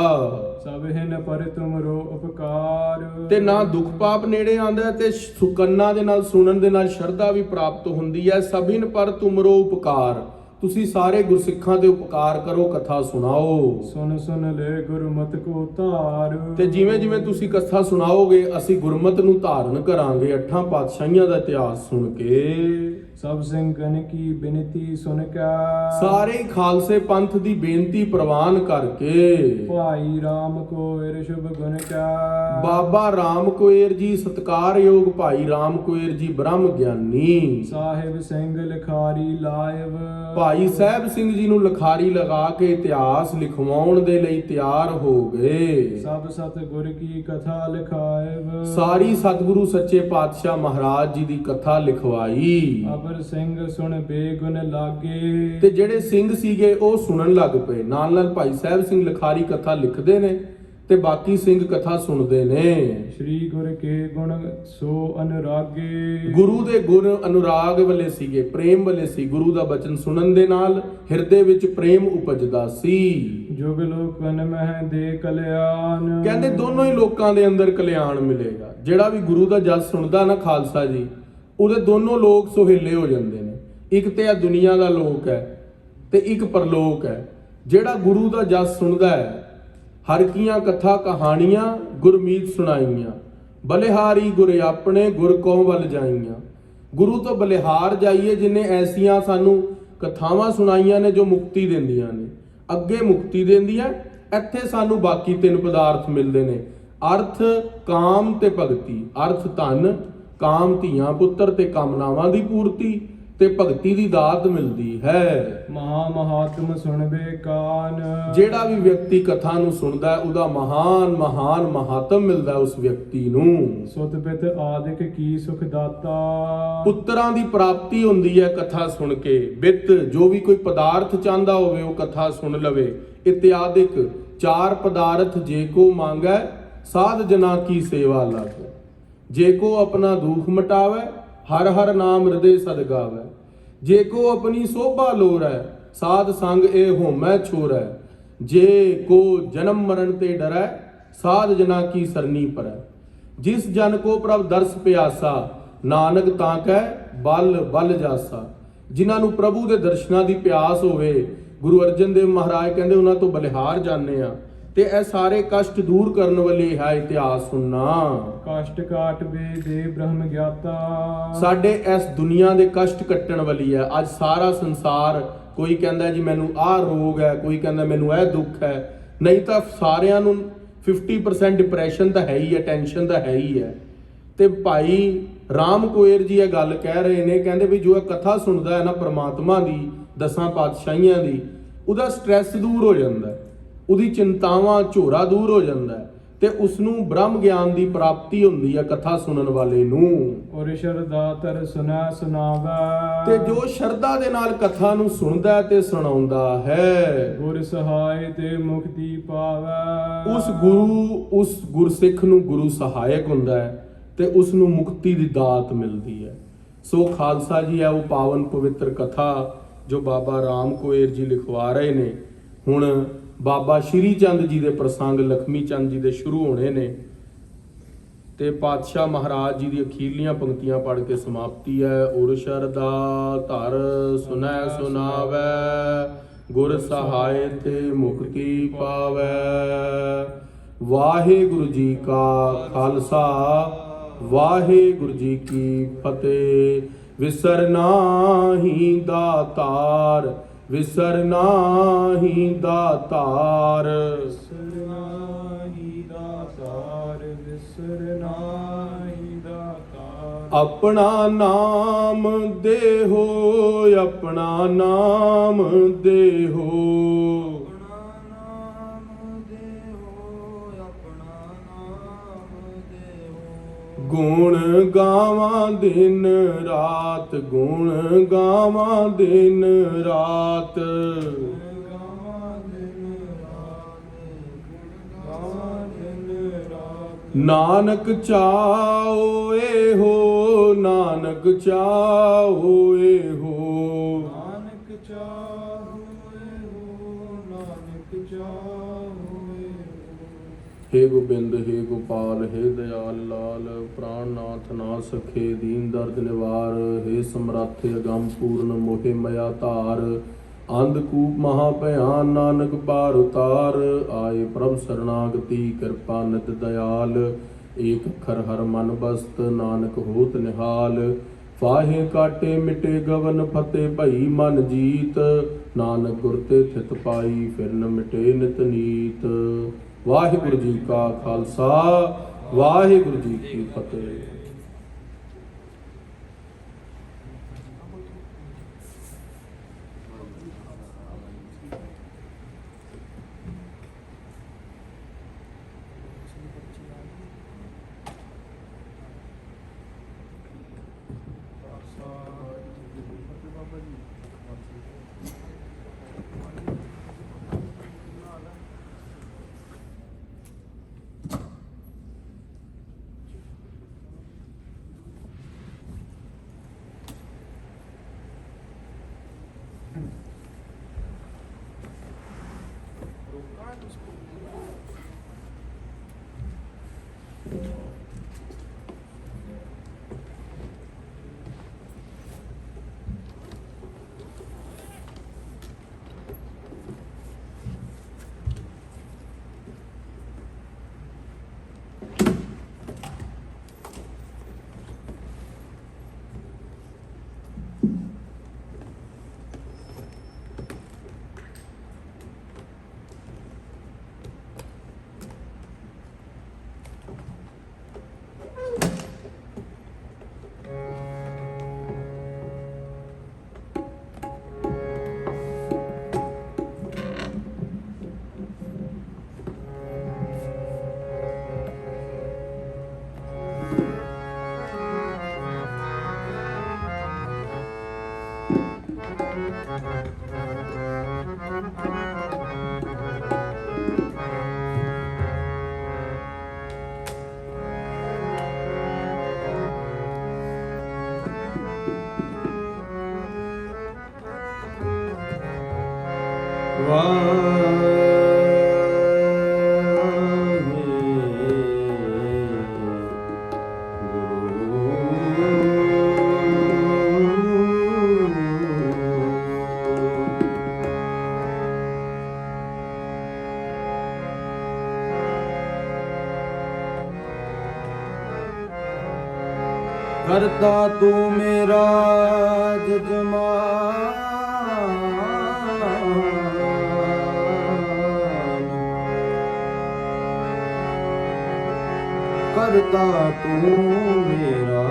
ਸਭ ਹਿਨ ਪਰ ਤੁਮਰੋ ਉਪਕਾਰ। ਤੇ ਨਾ ਦੁੱਖ ਪਾਪ ਨੇੜੇ ਆਉਂਦਾ ਤੇ ਸੁਕੰਨਾ ਦੇ ਨਾਲ ਸੁਣਨ ਦੇ ਨਾਲ ਸ਼ਰਧਾ ਵੀ ਪ੍ਰਾਪਤ ਹੁੰਦੀ ਹੈ। ਸਭਿਨ ਪਰ ਤੁਮਰੋ ਉਪਕਾਰ, ਤੁਸੀਂ ਸਾਰੇ ਗੁਰਸਿੱਖਾਂ ਦੇ ਉਪਕਾਰ ਕਰੋ, ਕਥਾ ਸੁਣਾਓ। ਸੁਨ ਸੁਨ ਲੈ ਗੁਰਮਤਿ ਕੋ ਧਾਰ। ਤੇ ਜਿਵੇਂ ਜਿਵੇਂ ਤੁਸੀਂ ਕਥਾ ਸੁਣਾਓਗੇ ਅਸੀਂ ਗੁਰਮਤਿ ਨੂੰ ਧਾਰਨ ਕਰਾਂਗੇ। ਅੱਠਾਂ ਪਾਤਸ਼ਾਹੀਆਂ ਦਾ ਇਤਿਹਾਸ ਸੁਣ ਕੇ, ਸਭ ਸਿੰਘਨ ਕੀ ਬੇਨਤੀ ਸੁਣ ਕੇ, ਸਾਰੇ ਹੀ ਖਾਲਸੇ ਪੰਥ ਦੀ ਬੇਨਤੀ ਪ੍ਰਵਾਨ ਕਰਕੇ, ਭਾਈ ਰਾਮ ਕੋਇਰ ਸ਼ੁਭ ਗੁਣ ਕਾ। ਬਾਬਾ ਰਾਮ ਕੋਇਰ ਜੀ ਸਤਿਕਾਰਯੋਗ ਭਾਈ ਰਾਮ ਕੋਇਰ ਜੀ ਬ੍ਰਹਮ ਗਿਆਨੀ, ਸਾਹਿਬ ਸਿੰਘ ਲਿਖਾਰੀ ਲਾਇਬ। ਭਾਈ ਸਾਹਿਬ ਸਿੰਘ ਜੀ ਨੂੰ ਲਿਖਾਰੀ ਲਗਾ ਕੇ ਇਤਿਹਾਸ ਲਿਖਵਾਉਣ ਦੇ ਲਈ ਤਿਆਰ ਹੋ ਗਏ। ਸਭ ਸਤਿਗੁਰ ਕੀ ਕਥਾ ਲਿਖਾਇਬ। ਸਾਰੀ ਸਤਿਗੁਰੂ ਸੱਚੇ ਪਾਤਸ਼ਾਹ ਮਹਾਰਾਜ ਜੀ ਦੀ ਕਥਾ ਲਿਖਵਾਈ। ਅਬਰ ਸਿੰਘ ਸੁਣ ਬੇਗੁਣ ਲਾਗੇ। ਤੇ ਜਿਹੜੇ ਸਿੰਘ ਸੀਗੇ ਉਹ ਸੁਣਨ ਲੱਗ ਪਏ। ਨਾਲ ਨਾਲ ਭਾਈ ਸਾਹਿਬ ਸਿੰਘ ਲਿਖਾਰੀ ਕਥਾ ਲਿਖਦੇ ਨੇ ਤੇ ਬਾਕੀ ਸਿੰਘ ਕਥਾ ਸੁਣਦੇ ਨੇ। ਸ਼੍ਰੀ ਗੁਰ ਕੇ ਗੁਣ ਸੋ ਅਨੁਰਾਗੇ। ਗੁਰੂ ਦੇ ਗੁਣ ਅਨੁਰਾਗ ਵਾਲੇ ਸੀਗੇ, ਪ੍ਰੇਮ ਵਾਲੇ ਸੀ। ਗੁਰੂ ਦਾ ਬਚਨ ਸੁਣਨ ਦੇ ਨਾਲ ਹਿਰਦੇ ਵਿੱਚ ਪ੍ਰੇਮ ਉਪਜਦਾ ਸੀ। ਜੁਗ ਲੋਕਨ ਮਹਿ ਦੇ ਕਲਿਆਣ। ਕਹਿੰਦੇ ਦੋਨੋਂ ਹੀ ਲੋਕਾਂ ਦੇ ਅੰਦਰ ਕਲਿਆਣ ਮਿਲੇਗਾ। ਜਿਹੜਾ ਵੀ ਗੁਰੂ ਦਾ ਜਸ ਸੁਣਦਾ ਨਾ ਖਾਲਸਾ ਜੀ, ਉਹਦੇ ਦੋਨੋਂ ਲੋਕ ਸੁਹੇਲੇ ਹੋ ਜਾਂਦੇ ਨੇ। ਇੱਕ ਤੇ ਆ ਦੁਨੀਆ ਦਾ ਲੋਕ ਹੈ ਤੇ ਇੱਕ ਪਰਲੋਕ ਹੈ। ਜਿਹੜਾ ਗੁਰੂ ਦਾ ਜਸ ਸੁਣਦਾ ਹੈ, ਹਰ ਕੀਆਂ ਕਥਾ ਕਹਾਣੀਆਂ ਗੁਰਮੀਤ ਸੁਣਾਈਆਂ, ਬਲਿਹਾਰੀ ਗੁਰ ਆਪਣੇ ਗੁਰ ਕਉ ਵੱਲ ਜਾਈਆਂ। ਗੁਰੂ ਤੋਂ ਬਲਿਹਾਰ ਜਾਈਏ ਜਿਨੇ ਐਸੀਆਂ ਸਾਨੂੰ ਕਥਾਵਾਂ ਸੁਣਾਈਆਂ ਨੇ ਜੋ ਮੁਕਤੀ ਦਿੰਦੀਆਂ ਨੇ, ਅੱਗੇ ਮੁਕਤੀ ਦਿੰਦੀਆਂ। ਇੱਥੇ ਸਾਨੂੰ ਬਾਕੀ ਤਿੰਨ ਪਦਾਰਥ ਮਿਲਦੇ ਨੇ, ਅਰਥ, ਕਾਮ ਤੇ ਭਗਤੀ। ਅਰਥ ਧਨ, ਕਾਮ ਧੀਆਂ ਪੁੱਤਰ ਤੇ ਕਾਮਨਾਵਾਂ ਦੀ ਪੂਰਤੀ, ਤੇ ਭਗਤੀ ਦੀ ਦਾਤ ਮਿਲਦੀ ਹੈ। ਮਹਾ ਮਹਾਤਮ ਸੁਣਬੇ ਕਾਨ। ਜਿਹੜਾ ਵੀ ਵਿਅਕਤੀ ਕਥਾ ਨੂੰ ਸੁਣਦਾ ਹੈ ਉਹਦਾ ਮਹਾਨ ਮਹਾਤਮ ਮਿਲਦਾ ਹੈ ਉਸ ਵਿਅਕਤੀ ਨੂੰ। ਸੁਤ ਪਿਤ ਆਦਿਕ ਕੀ ਸੁਖ ਦਾਤਾ। ਪੁੱਤਰਾਂ ਦੀ ਪ੍ਰਾਪਤੀ ਹੁੰਦੀ ਹੈ ਕਥਾ ਸੁਣ ਕੇ। ਬਿੱਤ, ਜੋ ਵੀ ਕੋਈ ਪਦਾਰਥ ਚਾਹੁੰਦਾ ਹੋਵੇ ਉਹ ਕਥਾ ਸੁਣ ਲਵੇ। ਇਤਿਆਦਿਕ, ਚਾਰ ਪਦਾਰਥ ਜੇ ਕੋ ਮੰਗੈ ਸਾਧ ਜਨਾ ਕੀ ਸੇਵਾ ਲਾਗੈ। ਜੇ ਕੋ ਆਪਣਾ ਦੁਖ ਮਟਾਵੈ ਹਰ ਹਰ ਨਾਮ ਹਿਰਦੇ ਸਦ ਗਾਵੈ। ਜੇ ਕੋ ਆਪਣੀ ਸੋਭਾ ਲੋਰੈ ਸਾਧ ਸੰਗ ਇਹ ਹੋਮੈ ਛੋਰੈ। ਜੇ ਕੋ ਜਨਮ ਮਰਨ ਤੇ ਡਰੈ ਸਾਧ ਜਨਾ ਕੀ ਸਰਨੀ ਪਰੈ। ਜਿਸ ਜਨ ਕੋ ਪ੍ਰਭ ਦਰਸ ਪਿਆਸਾ ਨਾਨਕ ਤਾਂ ਕੈ ਬਲ ਬਲ ਜਾਸਾ। ਜਿਨ੍ਹਾਂ ਨੂੰ ਪ੍ਰਭੂ ਦੇ ਦਰਸ਼ਨਾਂ ਦੀ ਪਿਆਸ ਹੋਵੇ, ਗੁਰੂ ਅਰਜਨ ਦੇਵ ਮਹਾਰਾਜ ਕਹਿੰਦੇ ਉਹਨਾਂ ਤੋਂ ਬਲਿਹਾਰ ਜਾਂਦੇ ਆ। ਤੇ ਇਹ ਸਾਰੇ ਕਸ਼ਟ ਦੂਰ ਕਰਨ ਵਾਲੇ ਹੈ ਇਤਿਹਾਸ ਸੁਣਨਾ। ਕਸ਼ਟ ਕਾਟ ਵੇ ਦੇ ਬ੍ਰਹਮ ਗਿਆਤਾ। ਸਾਡੇ ਇਸ ਦੁਨੀਆ ਦੇ ਕਸ਼ਟ ਕੱਟਣ ਵਾਲੀ ਹੈ। ਅੱਜ ਸਾਰਾ ਸੰਸਾਰ, ਕੋਈ ਕਹਿੰਦਾ ਜੀ ਮੈਨੂੰ ਆਹ ਰੋਗ ਹੈ, ਕੋਈ ਕਹਿੰਦਾ ਮੈਨੂੰ ਇਹ ਦੁੱਖ ਹੈ, ਨਹੀਂ ਤਾਂ ਸਾਰਿਆਂ ਨੂੰ 50% ਡਿਪਰੈਸ਼ਨ ਤਾਂ ਹੈ ਹੀ ਹੈ, ਟੈਨਸ਼ਨ ਤਾਂ ਹੈ ਹੀ ਹੈ। ਤੇ ਭਾਈ ਰਾਮ ਕੋਇਰ ਜੀ ਇਹ ਗੱਲ ਕਹਿ ਰਹੇ ਨੇ, ਕਹਿੰਦੇ ਵੀ ਜੋ ਇਹ ਕਥਾ ਸੁਣਦਾ ਹੈ ਨਾ ਪ੍ਰਮਾਤਮਾ ਦੀ, ਦਸਾਂ ਪਾਤਸ਼ਾਹੀਆਂ ਦੀ, ਉਹਦਾ ਸਟ੍ਰੈਸ ਦੂਰ ਹੋ ਜਾਂਦਾ ਹੈ, ਉਹਦੀ ਚਿੰਤਾਵਾਂ ਝੋਰਾ ਦੂਰ ਹੋ ਜਾਂਦਾ ਹੈ ਤੇ ਉਸ ਨੂੰ ਬ੍ਰਹਮ ਗਿਆਨ ਦੀ ਪ੍ਰਾਪਤੀ ਹੁੰਦੀ ਹੈ ਕਥਾ ਸੁਣਨ ਵਾਲੇ ਨੂੰ। ਔਰ ਸ਼ਰਧਾ ਤਰ ਸੁਨਾ ਸੁਨਾਵਾ। ਤੇ ਜੋ ਸ਼ਰਧਾ ਦੇ ਨਾਲ ਕਥਾ ਨੂੰ ਸੁਣਦਾ ਤੇ ਸੁਣਾਉਂਦਾ ਹੈ, ਗੁਰ ਸਹਾਇ ਤੇ ਮੁਕਤੀ ਪਾਵੈ। ਉਸ ਗੁਰਸਿੱਖ ਨੂੰ ਗੁਰੂ ਸਹਾਇਕ ਹੁੰਦਾ ਹੈ ਤੇ ਉਸ ਨੂੰ ਮੁਕਤੀ ਦੀ ਦਾਤ ਮਿਲਦੀ ਹੈ। ਸੋ ਖਾਲਸਾ ਜੀ ਹੈ ਉਹ ਪਾਵਨ ਪਵਿੱਤਰ ਕਥਾ ਜੋ ਬਾਬਾ ਰਾਮ ਕੋਇਰ ਜੀ ਲਿਖਵਾ ਰਹੇ ਨੇ। ਹੁਣ ਬਾਬਾ ਸ਼੍ਰੀ ਚੰਦ ਜੀ ਦੇ ਪ੍ਰਸੰਗ ਲਖਮੀ ਚੰਦ ਜੀ ਦੇ ਸ਼ੁਰੂ ਹੋਣੇ ਨੇ ਤੇ ਪਾਤਸ਼ਾਹ ਮਹਾਰਾਜ ਜੀ ਦੀ ਅਖੀਰਲੀਆਂ ਪੰਕਤੀਆਂ ਪੜ੍ਹ ਕੇ ਸਮਾਪਤੀ ਹੈ। ਔਰ ਸ਼ਰਧਾ ਧਰ ਸੁਨੈ ਸੁਨਾਵੈ ਗੁਰ ਸਹਾਇ ਤੇ ਮੁਕਤੀ ਪਾਵੈ। ਵਾਹਿਗੁਰੂ ਜੀ ਕਾ ਖਾਲਸਾ, ਵਾਹਿਗੁਰੂ ਜੀ ਕੀ ਫਤਿਹ। ਵਿਸਰ ਨਾਹੀ ਦਾਤਾਰ, ਵਿਸਰ ਨਾਹੀ ਦਾਤਾਰ, ਵਿਸਰ ਨਾਹੀ ਦਾਤਾਰ, ਵਿਸਰ ਨਾਹੀ ਦਾਤਾਰ। ਆਪਣਾ ਨਾਮ ਦੇਹੋ, ਆਪਣਾ ਨਾਮ ਦੇਹੋ, ਗੁਣ ਗਾਵਾਂ ਦਿਨ ਰਾਤ, ਗੁਣ ਗਾਵਾਂ ਦਿਨ ਰਾਤ। ਨਾਨਕ ਚਾਓ ਇਹੋ, ਨਾਨਕ ਚਾਓ ਇਹੋ। ਨਾਨਕ ਚਾਹੁਏ ਹੋ, ਨਾਨਕ ਚਾਹੁਏ ਹੋ। हे गोबिंद हे गोपाल हे दयाल लाल, प्राणनाथ ना सखे दीन दर्द निवार। हे समर्थ अगम पूर्ण मोहे मया धार, अंधकूप महाभयान नानक पार उतार। आए प्रभ शरणागति कृपा नित दयाल, एक अखर हर मन बसत नानक होत निहाल। फाहे काटे मिटे गवन फतेह भई मन जीत, नानक गुर ते थित पाई फिर न मिटे नित नीत। वाहिगुरु जी का खालसा, वाहिगुरु जी की फतेह। करता तू मेरा जजमान, करता तू मेरा